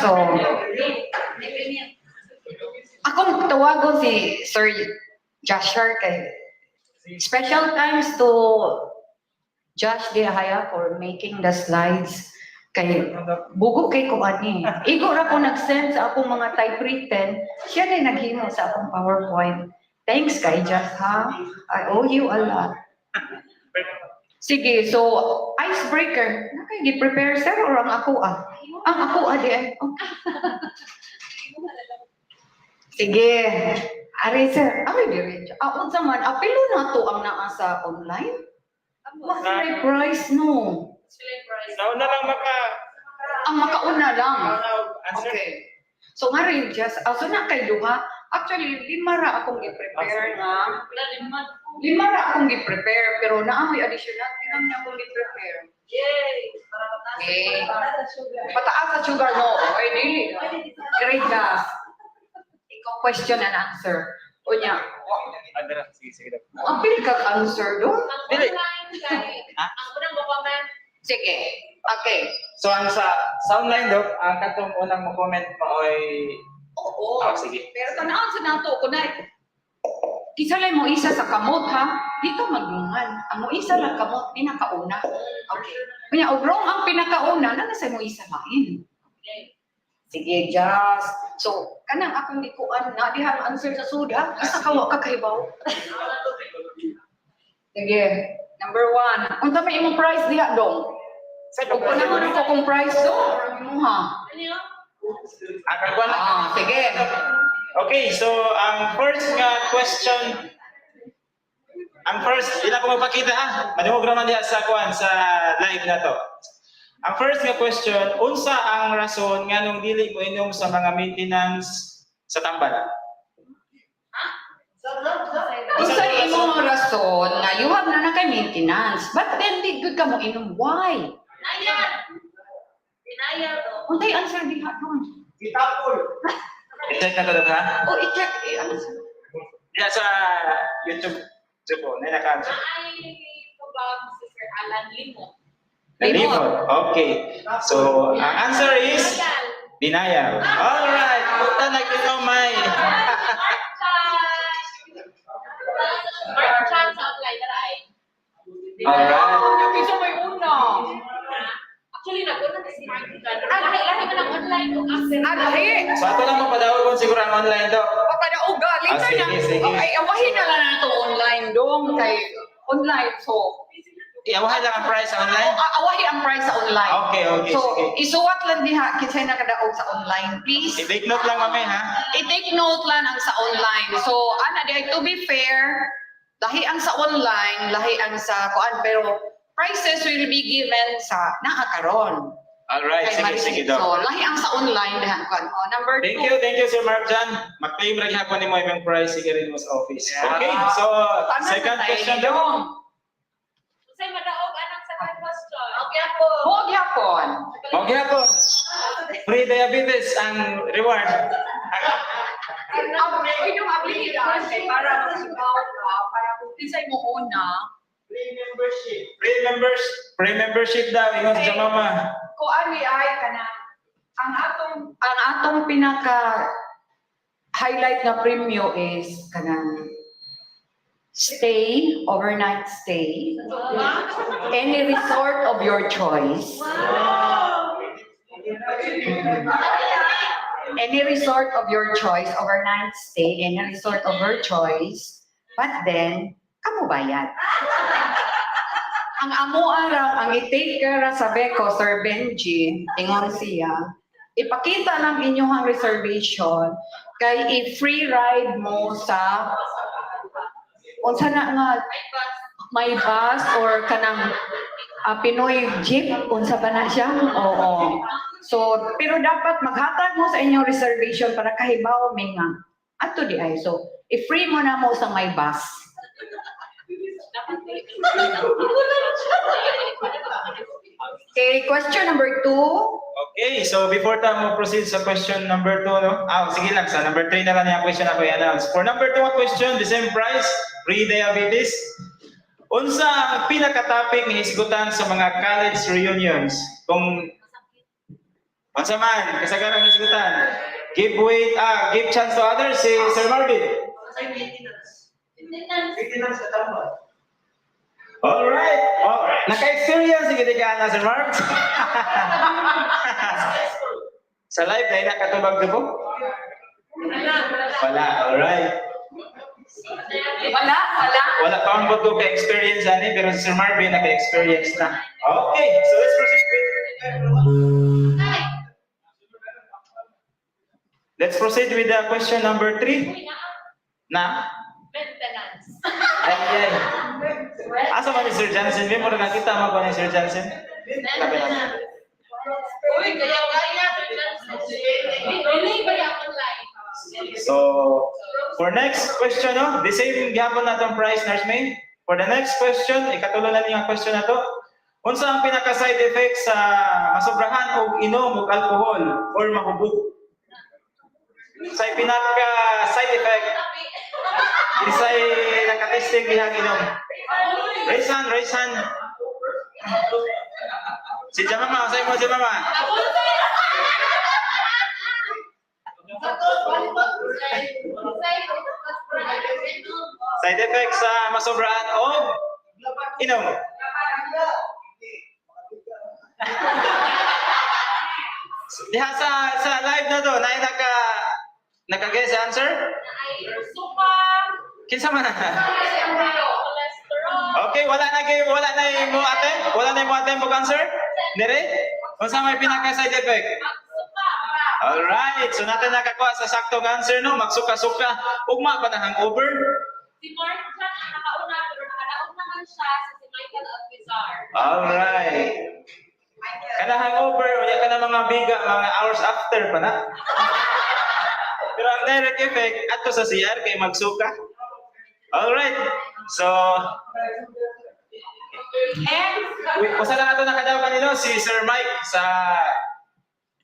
So, akong tawagon si Sir Joshua kay special thanks to Josh Diahaya for making the slides. Kay bugo kay ko ani. Igo ra ko nag-send sa akong mga typewritten, siya rin naghimo sa akong PowerPoint. Thanks kay Josh ha. I owe you a lot. Sige, so icebreaker. Nakay gi-prepare sir or ang ako Ang ako di ay. Sige. Ari sir, diretso. Unsa man apilo na to ang naa sa online? Mas price no. Nauna lang Ang makauna lang. answer. Okay. So nga rin, just, so na kay duha, actually, 5 ra akong i-prepare nga. 5 ra akong i-prepare, pero naamoy additional, tinang niya akong i-prepare. Yay! Okay. Pataas sa sugar, no? Okay, dili. Grade gas. Ikaw question and answer. O niya, Sige. apil kag answer doon. Dili. Ang unang comment. Sige. Okay. So ang sa online daw, ang katong unang mo comment mo ay Oo. sige. Pero tanaan sa nato, kunay, kisalay mo isa sa kamot ha, dito maglungan. Ang mo isa lang kamot, pinakauna. Okay. Kanya, wrong ang pinakauna, nanasay mo isa lain. Sige, just. So, kanang akong likuan na, diha ang answer sa suda, basta kawa ka kaybaw. Sige, number 1. Unta may imong price diha dong? Kung panahon ako kung price do, or mo ha? Ang kagwan. Sige. Okay, so ang first nga question, ila ko magpakita madungog naman diha sa kuan sa live na to. Ang first nga question, unsa ang rason nganong dili mo inom sa mga maintenance sa tambal? Unsa imong rason nga you have na kay maintenance, but then di good ka mo inom, why? Denial to. Unsay answer diha doon? I-check na to dok ha. Oh, i-check ano sa Diya sa YouTube. YouTube po, na naka-answer. Ay, pabab si Sir Alan Limo. Limot. Okay. So, ang answer is Denial. denial. Alright. Punta na kinomay. Mark Chan sa online na ay. Alright. Yung isa may una. Actually, nagpunta na si Mark Chan. Lahi mo ng online o access. Lahi. So, ato lang mapadawag kung siguro ang online to. O kada uga, later sige, na. sige. Okay, awahin na lang nato online dong kay online. So, Iawahan lang ang price online. awahi ang price sa online. Okay, okay, So, sige. isuwat lang diha kinsay nakadaog sa online, please. I-take note lang mami ha. I-take note lang ang sa online. So, ana di to be fair, lahi ang sa online, lahi ang sa kuan, pero prices will be given sa nakakaron. Alright, sige, So, Doc. lahi ang sa online diha kuan. Oh, number 2. Thank you, Sir Mark Jan. Mag-claim lagi hapon ni mo yung price sige rin mo sa office. Okay, so second question Doc. Say madaog anang second question. Okay po. Huwag yapon. Okay hapon. Free diabetes ang reward. Ang inyong abilidad ay para masigaw ka, para kung kinsay mo una, Free membership daw, ingon sa mama. ko ani ay kanang ang atong pinaka highlight na premyo is kanang stay, overnight stay, any resort of your choice. Any resort of your choice, overnight stay, any resort of your choice, but then, kamu bayad. Ang amo araw, ang i-take care sa Beko, Sir Benji, ingon siya, ipakita lang inyong reservation kay i-free ride mo sa unsa na nga may bus or kanang Pinoy jeep, unsa ba na siya? Oo. So, pero dapat maghatag mo sa inyong reservation para kahibaw may nga. Ato di ay. So, i-free mo na mo sa may bus. Okay, question number 2. Okay, so before tayo mo proceed sa question number 2, no? Sige lang, sa number 3 na lang yung question ako i-announce. For number 2 question, the same price, free diabetes. Unsa ang pinaka-topic ni hisgutan sa mga college reunions? Kung unsa man, kasagaran hisgutan. Give chance to others, si Sir Marvin. Alright. Naka-experience sige ka na Sir Marv. Sa live na nakatubag po? Wala. Alright. Wala pa ang buto ka-experience ani pero si Sir Marvin naka-experience na. Okay, so let's proceed with the question number 3. Na? Maintenance. Ay. Asa man ni Sir Johnson? May mo na nakita mo ba ni Sir Johnson? Maintenance. Uy, kaya Really ba yung online? So, for next question, no? The same gihapon natong price, Nurse May. For the next question, ikatulo na niyo ang question na to. Unsa ang pinaka-side effect sa masobrahan o inom og alcohol or mahubog? Sa pinaka-side effect, isay nakatesting dihang inom. Raise hand. Si Mama, say mo si Mama. Side effect sa masobrahan o inom. Diha sa live na to, na naka-guess answer? Suka. Kinsa man? Cholesterol. Okay, wala na mo attempt mo answer? Dire? Unsa may pinaka side effect? Magsuka. Alright, so natin nakakuha sa saktong answer no, magsuka-suka. Ugma ba na hangover? Si Mark Chan ang nakauna pero nakadaog naman siya sa si Michael Alpizar. Alright. Kana hangover, unya ka na mga biga, mga hours after pa na. Pero ang direct effect, ato sa CR kay magsuka. Alright, so usa na ato nakadaw kanino si Sir Mike sa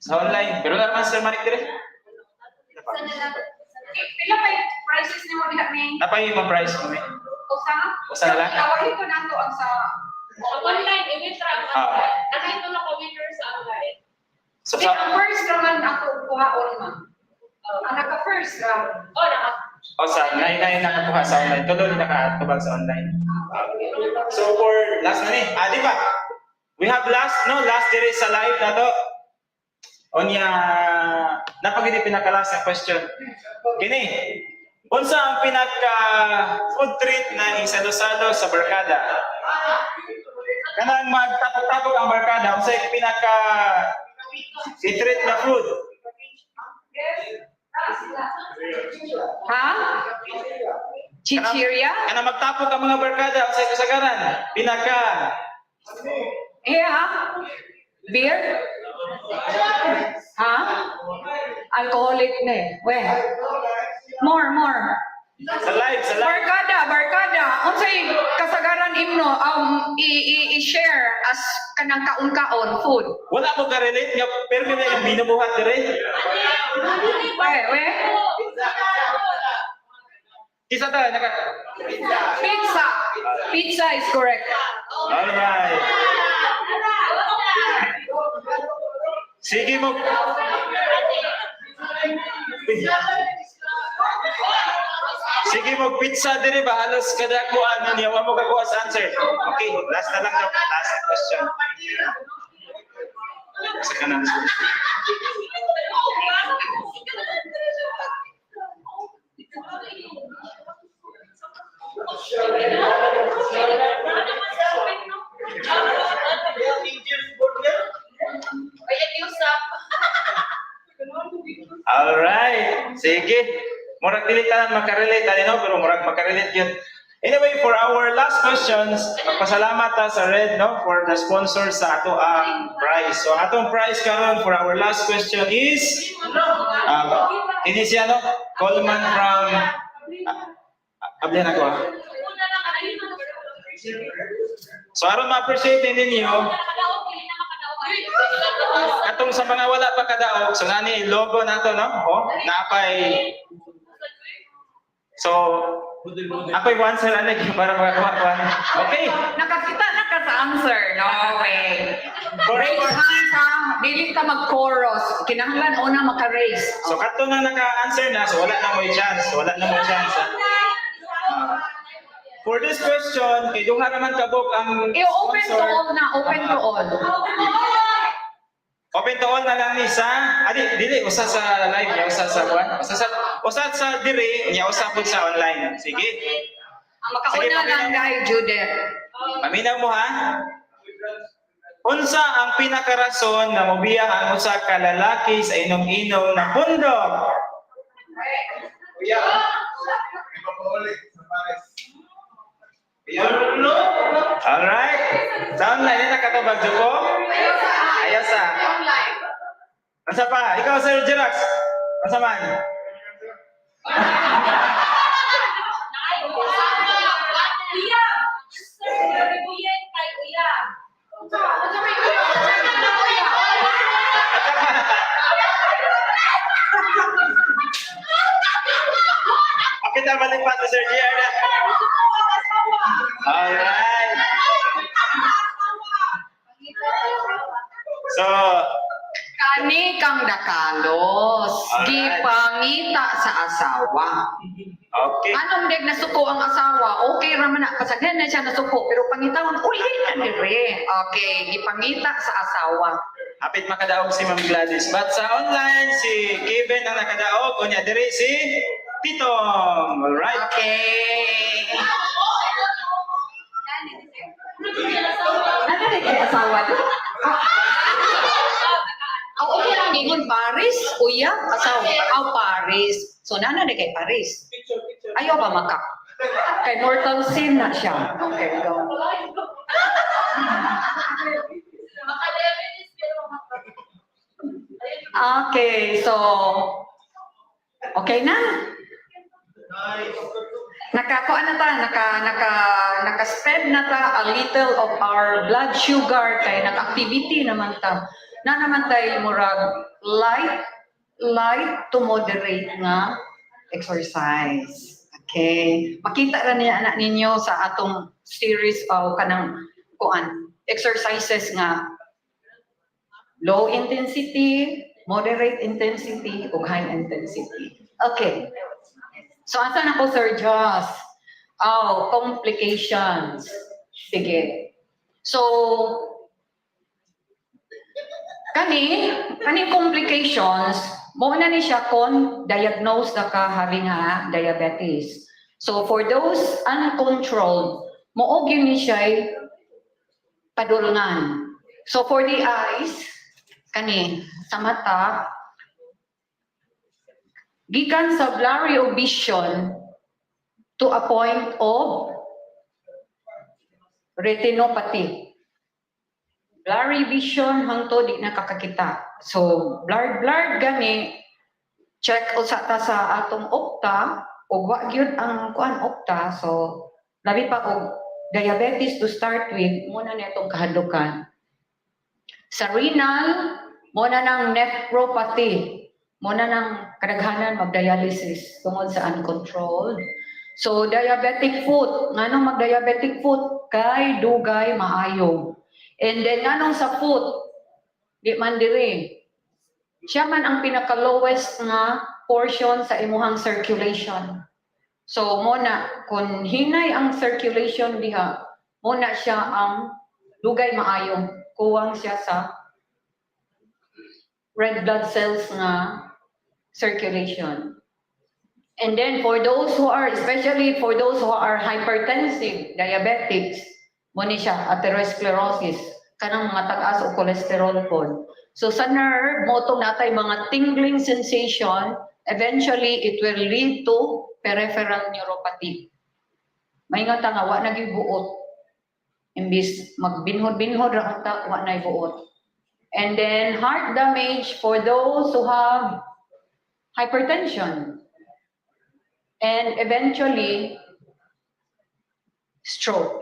Sa online. Pero naman Sir Manik dire. Pila pa yung prices ni mo diha may Napay mo price mo. usa? Usa na lang? Tawagin ko nato ang sa Online, i-winter ang Ah. nakita na ko winner sa online. So Di, ang first naman ako kuhaon ma'am. Ang naka-first round. Oh, naka. o sa nainay nakakuha sa online. Tulo ni nakatubag sa online. So for last na ni. Di ba? We have last dire sa live na to. Onya napagidi pinakalas na question. Kini. Unsa ang pinaka food treat na isalo-salo sa barkada? Kanang magtapok-tapok ang barkada, unsa ang pinaka i-treat na food? Ha? Chichirya? Kanang magtapok ang mga barkada, unsa ang kasagaran? Pinaka Yeah. Beer? Ha? Alcoholic na eh. When? More. sa live. Barkada. Unsay kasagaran imno i-share as kanang kaon-kaon food. Wala mo ka-relate nga pero kami ang binubuhat dire. We. Isa ta naka. Pizza is correct. Alright. Sige mo. Sige mo pizza dire ba halos kada ko ano niya wa mo kakuha sa answer. Okay, last na lang daw. Last question. Sa kanan. Alright. Sige. Murag dili tanan makarelate ani no pero murag makarelate yun. Anyway, for our last questions, magpasalamat ta sa Red no for the sponsor sa ato ang prize. So atong prize karon for our last question is ini siya no Coleman from Abdian ako. So aron ma-appreciate ninyo katong sa mga wala pa kadaog, so nani logo nato no? Oh, napay. So ako'y answer anak para makakuha ko. Okay. Nakakita na ka sa answer. No way. Raise hands ha. Dili ka mag-chorus. Kinahanglan una maka-raise. So kato na naka-answer na, so wala na mo chance. For this question, kay duha naman kabog ang I-open to all na. Open to all. Open to all na lang ni sa dili usa sa live niya, usa sa buwan. Usa sa dire niya, usa pud sa online. Sige. Ang makauna lang guys, Judith. Paminaw mo ha. Unsa ang pinakarason na mobiya ang usa ka lalaki sa inom-inom na bundok? Alright. Sa online na nakatubag ko. Ayos ah. Unsa pa? Ikaw Sir Jirax. Unsa man? Kita malipat ni Sir JR na. Alright. So, Kani kang dakalos. Alright. Gipangita sa asawa. okay. Anong deg nasuko ang asawa? Okay raman na. Kasaghan na siya nasuko. Pero pangitawan, uli na dire. Okay, gipangita sa asawa. Hapit makadaog si Ma'am Gladys. But sa online, si Kevin ang nakadaog. O niya, dire si Titong. Alright. Okay. Ano na kay asawa to? Ang okay lang ingon Paris, uya, asawa. Paris. So nana na kay Paris. Ayaw ba maka? Kay mortal sin na siya. Okay, go. Okay, so okay na. Nakakuha na ta, naka-spread na ta a little of our blood sugar kay nag-activity naman ta. Na naman tayo murag light to moderate nga exercise. Okay. Makita ra niya anak ninyo sa atong series o kanang kuan exercises nga low intensity, moderate intensity, ug high intensity. Okay. So asa na ko Sir Joss? Oh, complications. Sige. So kani complications, mo na ni siya kung diagnose na ka having a diabetes. So for those uncontrolled, moog yun ni siya padulngan. So for the eyes, kani sa mata, gikan sa blurry of vision to a point of retinopathy. Blurry vision hangto di nakakakita. So blurred gani check usa ta sa atong opta ug wa gyud ang kuan opta. So labi pa og diabetes to start with muna na itong kahadukan. Sa renal, muna ng nephropathy. Muna ng kadaghanan mag-dialysis tungod sa uncontrolled. So diabetic foot, nganong mag-diabetic foot kay dugay maayo. And then nganong sa foot, di man diri. Siya man ang pinaka-lowest nga portion sa imuhang circulation. So muna kung hinay ang circulation diha, muna siya ang dugay maayo. Kuwang siya sa red blood cells nga circulation. And then for those who are, especially for those who are hypertensive, diabetics, mo ni siya atherosclerosis, kanang mga tagas o cholesterol pod. So sa nerve, mo itong natay mga tingling sensation, eventually it will lead to peripheral neuropathy. May nga nga, wa nagibuot. Imbis magbinhod-binhod ra unta wa nay buot. And then heart damage for those who have hypertension. And eventually stroke.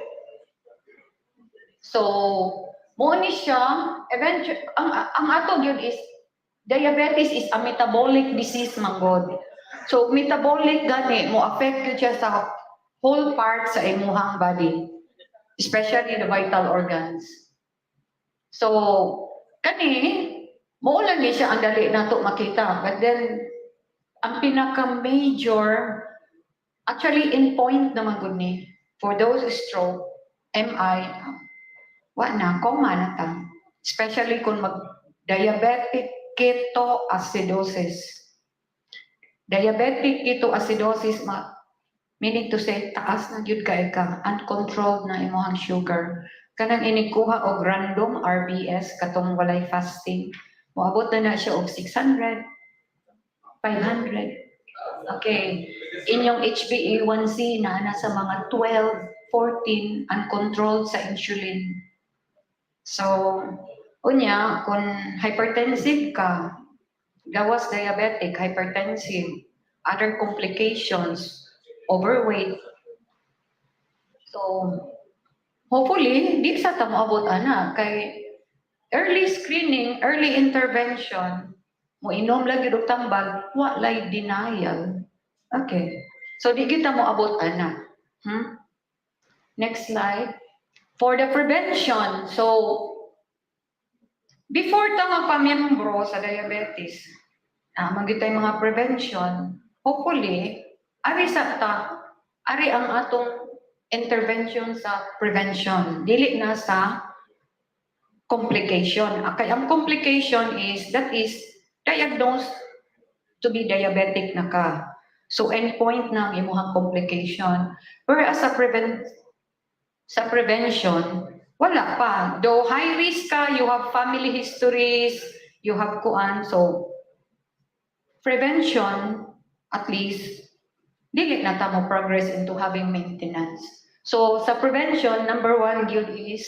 So mo ni siya eventually ang ato gyud is diabetes is a metabolic disease manggod. So metabolic gani mo affect gyud siya sa whole part sa imuhang body. Especially the vital organs. So, kani, maulan ni siya ang dali nato makita. But then, ang pinaka-major, actually in point naman gud ni, for those stroke, MI, coma na ta. Especially kung mag-diabetic ketoacidosis. Diabetic ketoacidosis, meaning to say, taas na gyud kay ka, uncontrolled na imuhang sugar. Kanang inikuha og random RBS, katong walay fasting. Moabot na siya og 600, 500. Okay. Inyong HbA1c na nasa mga 12, 14, uncontrolled sa insulin. So, unya, kung hypertensive ka, gawas diabetic, hypertensive, other complications, overweight. So, hopefully, di sa ta moabot ana kay early screening, early intervention, mo inom lang gyud og tambal, wa lay denial. Okay. So di kita moabot ana. Next slide. For the prevention, so before ta magpamiyembro sa diabetes, magitay mga prevention, hopefully ari ang atong intervention sa prevention. Dili na sa complication. Okay, ang complication is, that is diagnosed to be diabetic na ka. So, endpoint ng imuhang complication. Whereas sa prevention, wala pa. Though high risk ka, you have family histories, you have kuan. So, prevention, at least, dili na ta mo progress into having maintenance. So sa prevention, number one gyud is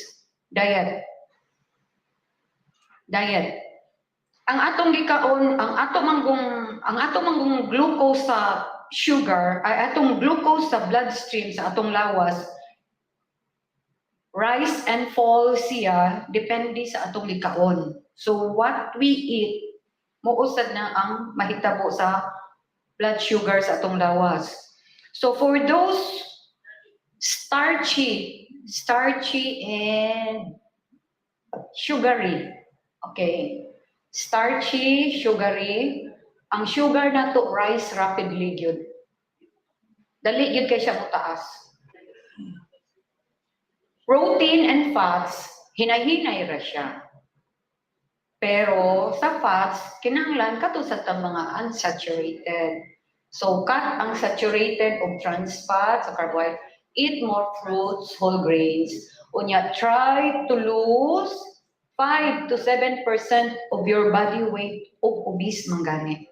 diet. Diet. Ang atong gikaon, ang atong manggong glucose sa sugar, ay atong glucose sa bloodstream sa atong lawas, rise and fall siya depende sa atong gikaon. So what we eat, muusad na ang mahitabo sa blood sugar sa atong lawas. So for those starchy and sugary, okay, starchy, sugary, ang sugar na to rise rapidly gyud. Dali gyud kay siya mutaas. Protein and fats, hinay-hinay ra siya. Pero sa fats, kinahanglan kato sa mga unsaturated. So cut ang saturated of trans fats, sa carbohydrate, eat more fruits, whole grains. Unya, try to lose 5 to 7% of your body weight o obese manggani.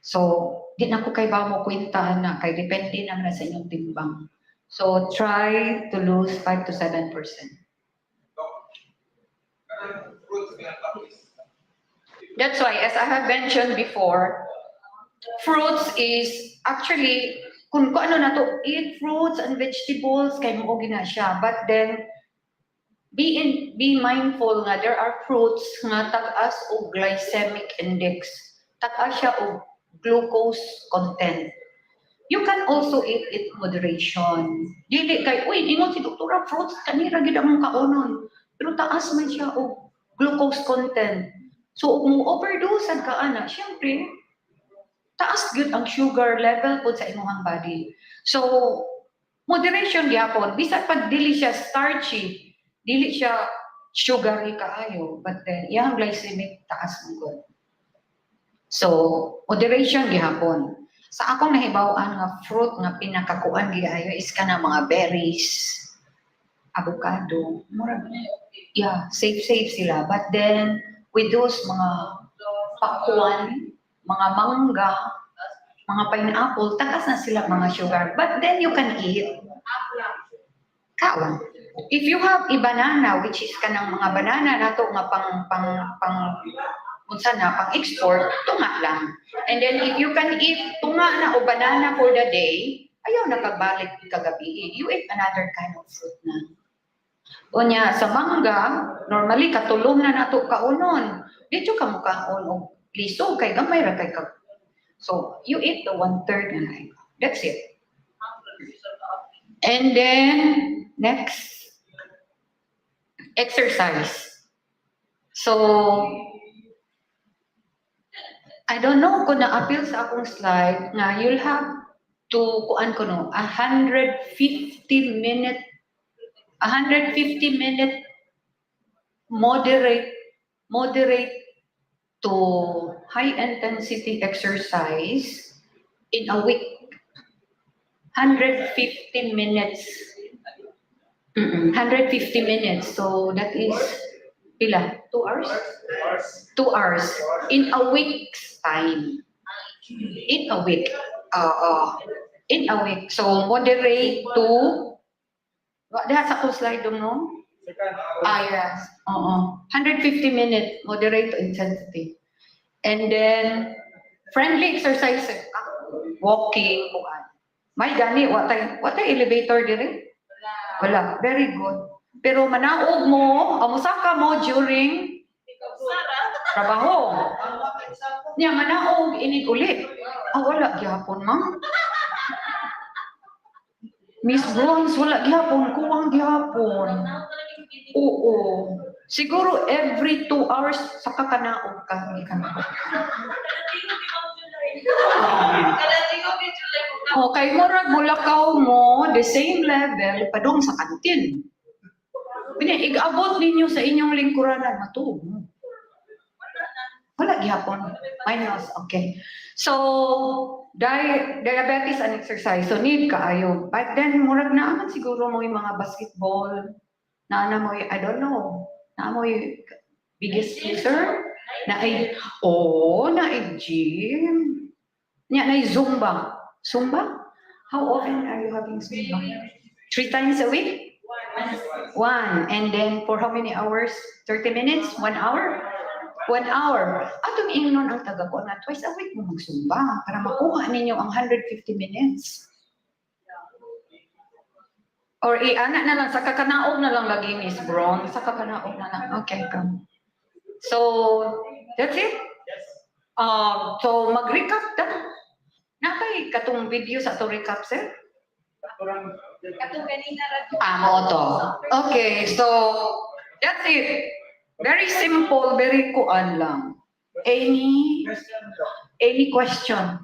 So, di na ko kay ba mo kwenta na, kay depende na sa inyong timbang. So, try to lose 5 to 7%. That's why, as I have mentioned before, fruits is actually, kung ano na to, eat fruits and vegetables, kay mo na siya. But then, be mindful nga, there are fruits nga tag-as o glycemic index. Tag-as siya o glucose content. You can also eat it moderation. Dili kay, uy, ingon si doktora, fruits, kanira gid ang kaunon. Pero taas man siya o glucose content. So, kung overdose ka ana, syempre, taas gud ang sugar level po sa imong body. So, moderation gyapon. Bisan pag dili siya starchy, dili siya sugary kaayo, but then iyang glycemic taas man gud. So, moderation gyapon. Sa akong nahibaw-an nga fruit nga pinakakuan giayo is kana mga berries, avocado, murag yeah, safe sila. But then with those mga pakuan, mga mangga, mga pineapple, takas na sila mga sugar. But then you can eat. Kaon. If you have a banana, which is kanang mga banana nato nga unsa na pang export, tunga lang. And then if you can eat tunga na o banana for the day, ayaw nakagbalik kagabi. You eat another kind of fruit na. Unya sa mangga, normally katulong na nato kaunon. Dito ka mo kaon og liso kay gamay ra kay ka. So you eat the 1/3 na lang. That's it. And then next, exercise. So I don't know kung na-appeal sa akong slide nga you'll have to kuan ko no 150 minute moderate to high intensity exercise in a week. 150 minutes. 150 minutes. So that is pila? 2 hours? 2 hours in a week's time. In a week. In a week. So moderate to diha sa ko slide no? Yes. 150 minutes moderate to intensity. And then friendly exercises. Walking, kuan. May gani what elevator dire? Wala. Very good. Pero manaog mo, amusaka mo during trabaho. Niya manaog inig ulit. Wala gyapon ma'am. Miss Bronze, wala gyapon, kuwang gyapon. Oo. Siguro every 2 hours saka kanaog ka. Kay murag mulakaw mo the same level padung sa kantin. Ig-abot ninyo sa inyong lingkuranan matulog mo. Wala gyapon. Minus, okay. So, diabetes and exercise. So, need kaayo. But then, murag naaman siguro mo yung mga basketball. Na mo yung, I don't know. Na mo yung biggest user. Na ay gym. Na ay Zumba. Zumba? How often are you having Zumba? 3 times a week? 1. And then, for how many hours? 30 minutes? 1 hour? 1 hour. Atong ingnon ang taga ko na twice a week mo magsumba para makuha ninyo ang 150 minutes. Or ana na lang, sa kakanaog na lang lagi, Miss Bron. Sa kakanaog na lang. Okay, come. So, that's it. So mag-recap ta. Nakay katong video sa to recap, sir? Katong kanina ra to. Mo to. Okay, so that's it. Very simple, very kuan lang. Any question?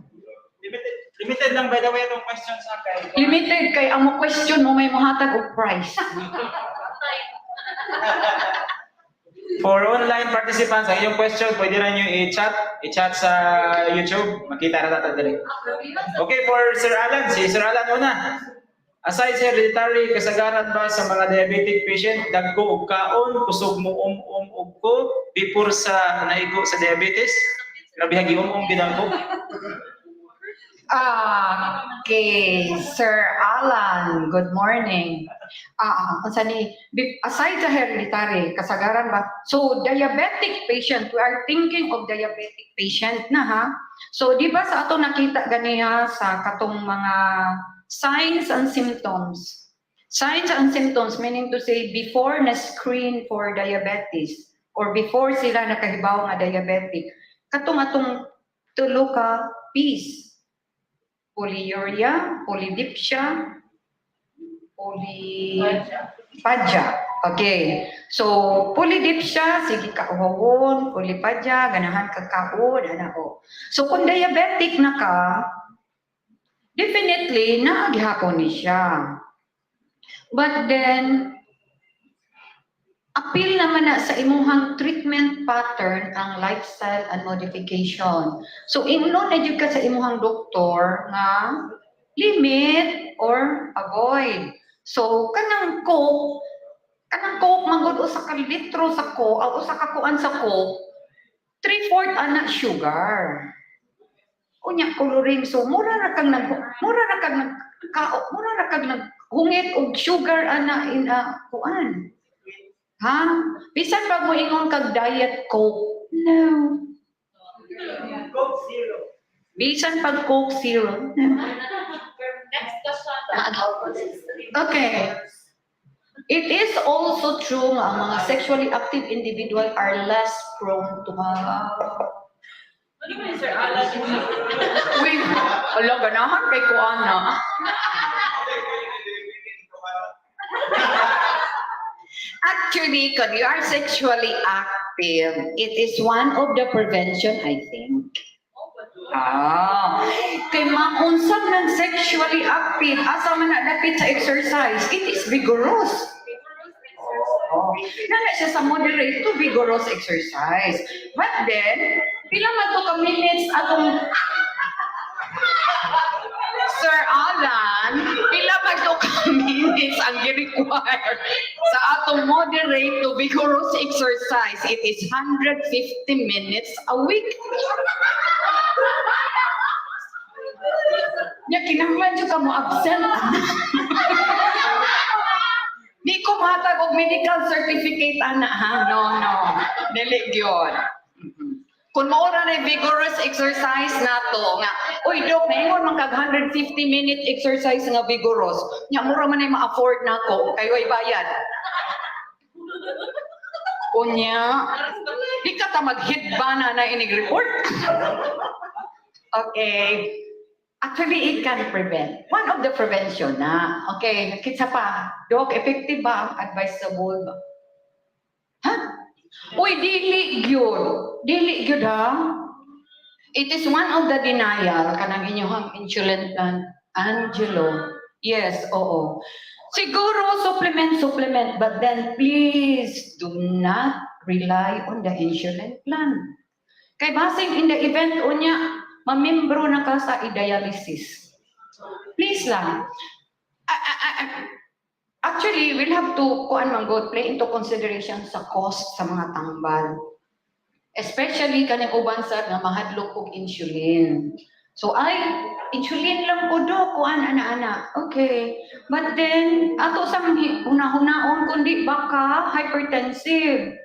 Limited lang by the way itong question sa akin. Limited kay ang mo question mo may mohatag og price. For online participants, ang inyong question, pwede na nyo i-chat sa YouTube. Makita na natin dali. Okay, for Sir Alan. Si Sir Alan una. Aside sa hereditary, kasagaran ba sa mga diabetic patient, dagko og kaon, kusog mo og ko, before sa naigo sa diabetes? Grabe hagi ginangko. Okay, Sir Alan, good morning. Aside sa hereditary, kasagaran ba? So, diabetic patient, we are thinking of diabetic patient na ha. So, di ba sa ato nakita ganiya sa katong mga signs and symptoms. Signs and symptoms meaning to say before na screen for diabetes or before sila nakahibaw nga diabetic. Katong atong tulo ka P's. Polyuria, polydipsia, polypadya. Okay. So, polydipsia, sige kaawawon, polypadya, ganahan kakaon, o. So, kung diabetic na ka, definitely, naaghapon ni siya. But then, appeal naman na sa imuhang treatment pattern ang lifestyle and modification. So, ingnon na jud ka sa imuhang doktor nga limit or avoid. So, kanang coke manggod usa ka litro sa coke, usa ka kuan sa coke, 3/4 ana sugar. Unya coloring, so mura ra kag naghungit og sugar ana in kuan. Ha? Bisan pag mo ingon kag diet coke. No. Coke Zero. Bisan pag Coke Zero. No. Next question. Okay. It is also true nga ang mga sexually active individual are less prone to have. Ano ba yung Sir Alan? Uy, wala ganahan kay Kuana. Actually, when you are sexually active, it is one of the prevention, I think. Kay maunsa ng sexually active, asa man na dapit sa exercise, it is vigorous. Nana siya sa moderate to vigorous exercise. But then, pila man to ka minutes atong Sir Alan, pila man to ka minutes ang gi-require sa atong moderate to vigorous exercise. It is 150 minutes a week. Nya kinahanglan jud ka mo absent. Di ko matag og medical certificate ana ha. No. Dili gyud. Kung maura na vigorous exercise nato nga, uy dok, naingon man kag 150-minute exercise nga vigorous. Nya mura man ay ma-afford nako kay way bayad. Kunya, di ka ta mag-hitbana na inig report. Okay. Actually, it can prevent. One of the prevention na. Okay, kitsa pa. Dok, effective ba ang advisable ba? Ha? Uy, dili gyud ha. It is one of the denial kanang inyong insulin plan. Angelo. Yes, oo. Siguro supplement, but then please do not rely on the insulin plan. Kay basing in the event unya, mamembro na ka sa dialysis. Please lang. Actually, we'll have to play into consideration sa cost sa mga tambal. Especially kanang uban sa nga mahadlok og insulin. So insulin lang po do ana. Okay. But then ato sa una-hunaon kundi baka hypertensive.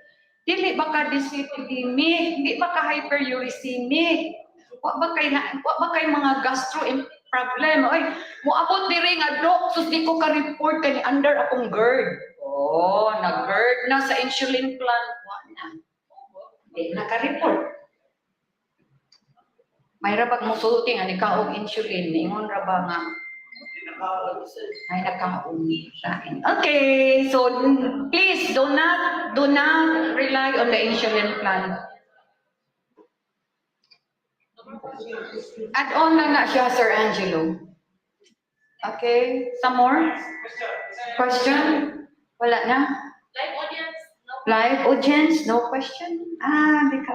Dili baka dyslipidemic, di baka hyperuricemic. Wa ba kay mga gastro problem. Oy, moabot diri nga dok, sus di ko ka-report kani under akong GERD. Oh, na-GERD na sa insulin plant. Wa na. Di naka-report. May rabag mo sulti nga ni kaog insulin, ingon ra ba nga ay nakaon kain. Okay, so please do not rely on the insulin plan. Add on lang na siya, Sir Angelo. Okay, some more? Question? Wala na? Live audience, no? Live audience, no question? Di ka.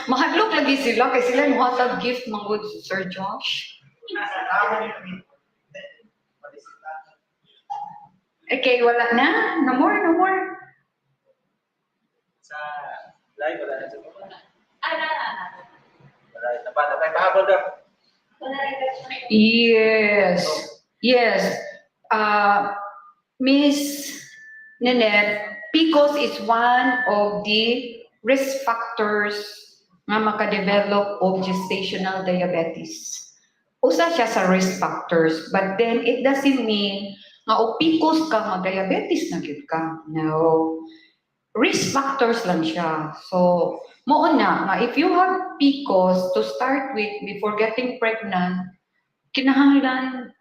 Mahadlok lagi sila kasi sila yung hatag gift mangod Sir Josh. Okay, wala na? No more, no more. Sa live, wala na sa Na. Alright, napatay pahabol daw. Yes. Yes. Miss Nanette, PCOS is one of the risk factors nga makadevelop of gestational diabetes. Usa siya sa risk factors, but then it doesn't mean nga o PCOS ka, mag-diabetes na gyud ka. No. Risk factors lang siya. So, mouna nga if you have PCOS to start with before getting pregnant, kinahanglan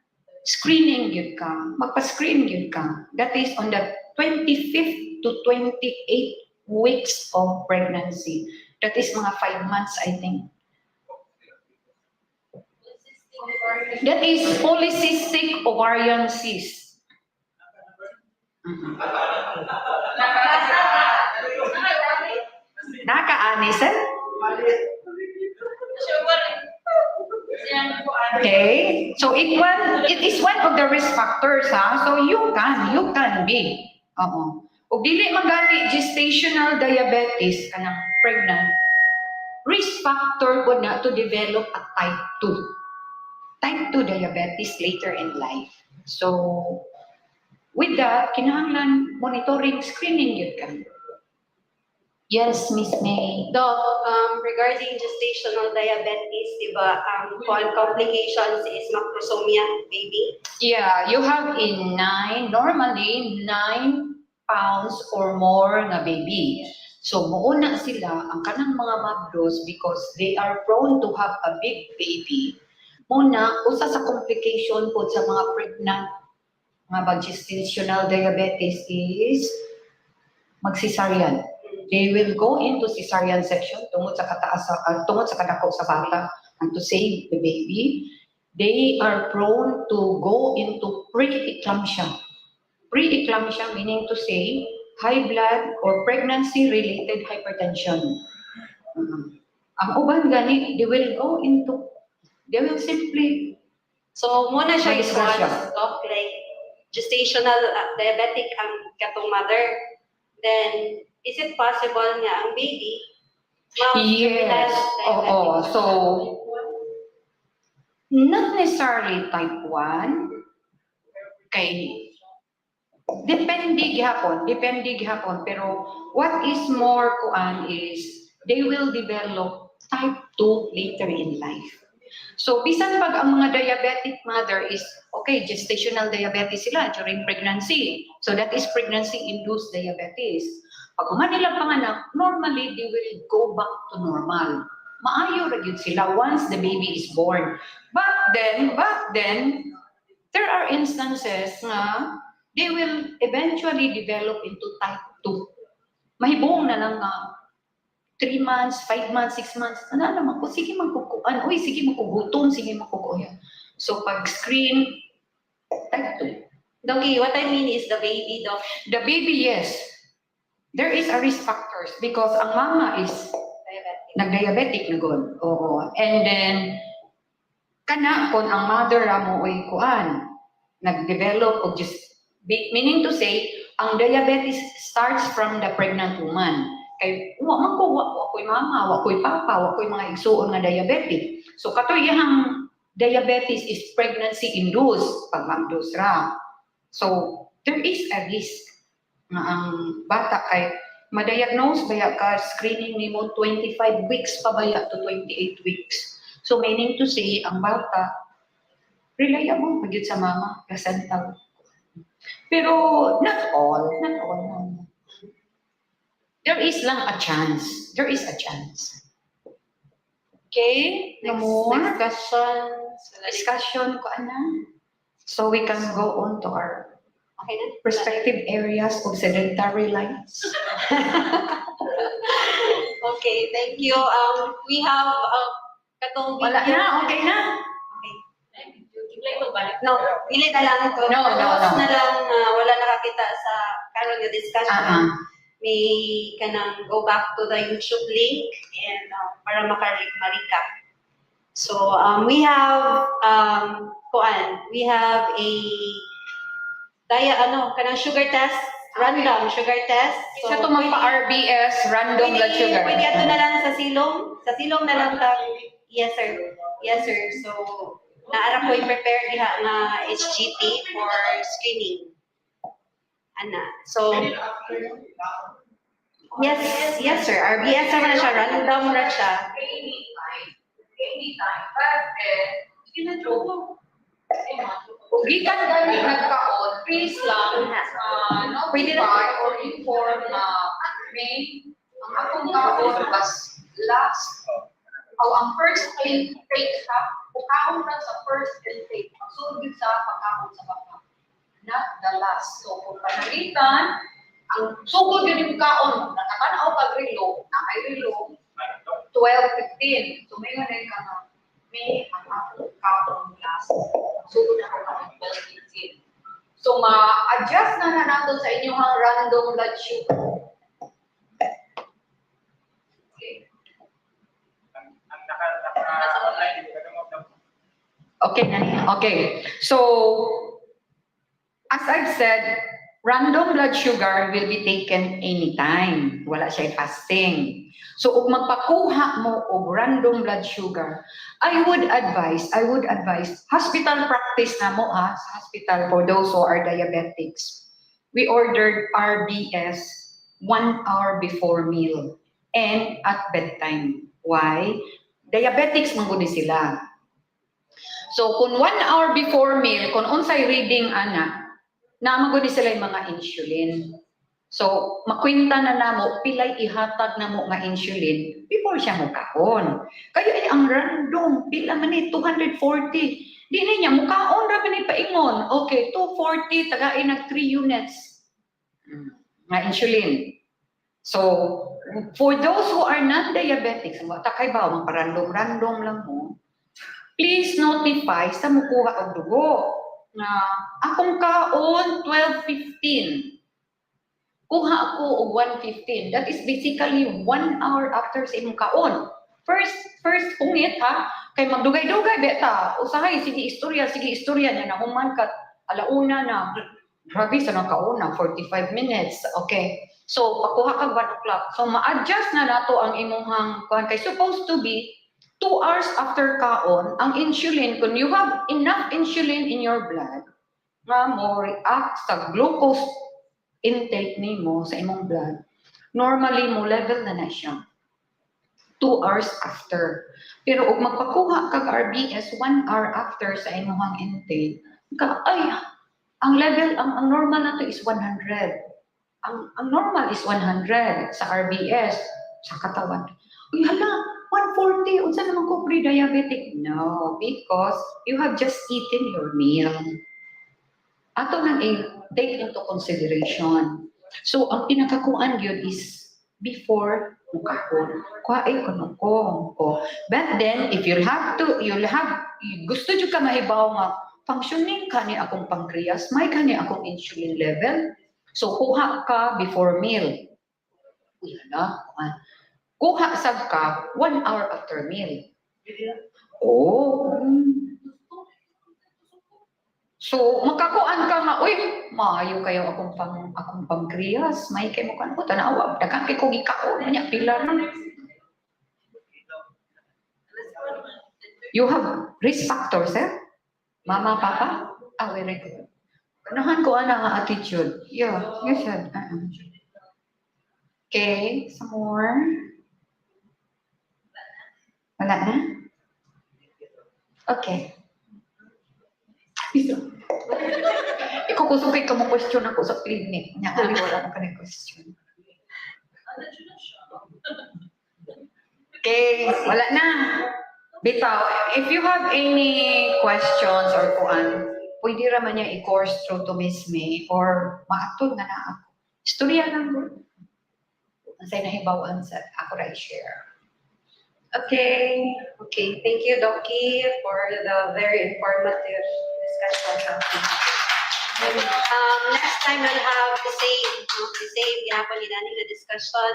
screening gyud ka. Magpa-screen gyud ka. That is on the 25th to 28th weeks of pregnancy. That is mga 5 months, I think. That is polycystic ovarian cyst. Nakaani, sir? Okay, so it is one of the risk factors, ha? So you can be. Oo. Ug dili man gani gestational diabetes kanang pregnant, risk factor po na to develop a type 2. Type 2 diabetes later in life. So with that, kinahanglan monitoring screening yun ka. Yes, Miss May. Doc, regarding gestational diabetes, di ba, complications is macrosomia, baby? Yeah, you have normally 9 pounds or more na baby. So, muuna sila ang kanang mga mabdos because they are prone to have a big baby. Muna, usa sa complication po sa mga pregnant nga gestational diabetes is magsisaryan. They will go into cesarean section tungod sa kadako sa bata and to save the baby. They are prone to go into pre-eclampsia. Pre-eclampsia meaning to say high blood or pregnancy-related hypertension. Ang uban gani, they will simply So, muna siya is May discussion. Doc, like gestational diabetic ang katong mother. Then, is it possible nga ang baby Yes. diabetic? Oo. So, not necessarily type 1. Kay, depende gihapon. Pero, what is more kuan is, they will develop type 2 later in life. So, bisan pag ang mga diabetic mother is, okay, gestational diabetes sila during pregnancy. So, that is pregnancy-induced diabetes. Pag nila panganak, normally they will go back to normal. Maayo ra gyud sila once the baby is born. But then, there are instances nga they will eventually develop into type 2. Mahibong na lang nga 3 months, 5 months, 6 months, ano naman po, sige magkukuan, sige magkugutom, sige magkukuya. So pag-screen, type 2. Doki, what I mean is the baby, Doc. The baby, yes. There is a risk factors because ang mama is nag-diabetic na god. Oo. And then, kana kon ang mother mo oy kuan, nag-develop of just, meaning to say, ang diabetes starts from the pregnant woman. Kay wa ko'y mama, wa ko'y papa, wa ko'y mga igsuon nga diabetic. So katoy iyang diabetes is pregnancy induced pag mabdos ra. So there is a risk nga ang bata kay ma-diagnose baya ka screening nimo 25 weeks pa baya to 28 weeks. So meaning to say ang bata reliable pa gyud sa mama placenta. Pero not all. There is lang a chance. There is a chance. Okay, no more Next question. discussion ko ana. So we can go on to our Okay na? respective areas of sedentary lives. Okay, thank you. We have katong Wala video. na, okay na. Okay. Play ko balik. No, dili na lang to. No, no, Those no. na lang wala nakakita sa karon nga discussion. May kanang go back to the YouTube link and para ma-recap. So we have we have a kanang sugar test, random sugar test. Isa to magpa-RBS, random blood sugar. Pwede ato na lang sa silong. Sa silong na lang ta. Yes sir. Yes sir. So naara ko i-prepare diha nga HGT for screening. Ana. So yes sir. RBS naman na siya, random ra siya. Anytime. Gikan gani nagkaon, please lang notify or inform na may ang akong kaon was last ang first intake ha, kaon na sa first intake. Sugid sa pagkaon sa baka. Not the last. So kung panalitan, ang sugod yun yung kaon, nakatanaw kag relo, na may relo, 12:15. So may nga ka na, may ang akong kaon last. Sugod na ako ng 12:15. So ma-adjust na nato sa inyong random blood sugar. Okay. Okay, okay. So, as I've said, random blood sugar will be taken anytime. Wala siya fasting. So, kung magpakuha mo og random blood sugar, I would advise, hospital practice na mo ha, sa hospital for those who are diabetics. We ordered RBS 1 hour before meal and at bedtime. Why? Diabetics mangguni sila. So, kung 1 hour before meal, kung unsay reading ana, namaguni sila yung mga insulin. So, makwinta na namo, pilay ihatag na mo nga insulin before siya mukhaon. Kayo ay ang random, pila man ni 240. Di na niya, mukhaon ra man ni paingon. Okay, 240, tagain nag 3 units nga insulin. So, for those who are non-diabetics, takay ba, random lang mo, please notify sa mukuha og dugo na akong kaon 12:15. Kuha ako og 1:15. That is basically 1 hour after sa imong kaon. First pungit ha, kay magdugay-dugay beta. Usahay sige istorya niya na human kat alauna na. Grabe sa nakauna 45 minutes. Okay. So pakuha kag 1 o'clock. So ma-adjust na nato ang imong kuan kay supposed to be 2 hours after kaon, ang insulin, kung you have enough insulin in your blood, nga mo react sa glucose intake nimo sa imong blood, normally mo level na siya 2 hours after. Pero kung magpakuha kag RBS 1 hour after sa imong intake, ang level, ang normal na to is 100. Ang normal is 100 sa RBS, sa katawan. Uy, hala, 140, unsa naman ko pre-diabetic? No, because you have just eaten your meal. Ato nang take into consideration. So, ang pinakakuan yun is before mukahon. Kuhain ko. But then, if gusto nyo ka mahibaw nga, functioning ka ni akong pancreas, may ka ni akong insulin level. So, kuha ka before meal. Uy, hala, kuha sab ka 1 hour after meal. Oh. So, makakuan ka nga, uy, maayo kayo akong pancreas, may kay mo kan ko tanawa, daghang kay ko gikaon niya pila na. You have risk factors, eh? Mama, papa? Very good. Kanahan ko ana nga attitude. Yeah, you should. Okay, some more. Wala na? Okay. Ikaw kusugay ka mo question ako sa clinic. Nya, wala mo ka na question. Okay, wala na. Bitaw, if you have any questions or kuan, pwede ra man niya i-course through to Miss May or maatod nga na ako. Istorya lang mo. Ang say nahibawan sa ako ra i-share. Okay. Okay. Thank you, Doki, for the very informative discussion. Next time we'll have the same gihapon ni Dani na discussion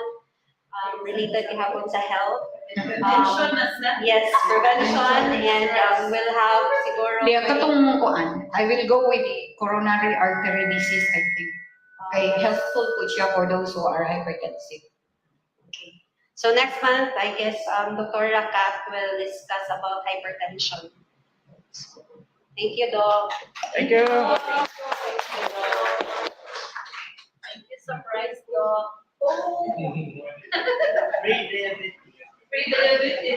related gihapon sa health. Prevention as na. Yes, prevention, and we'll have siguro. Di katong kuan, I will go with the coronary artery disease, I think. Kay helpful po siya for those who are hypertensive. Okay. So next month, I guess Dr. Rakat will discuss about hypertension. Thank you, Doc. Thank you. Thank you, surprise, Doc. Oh. Free diabetes.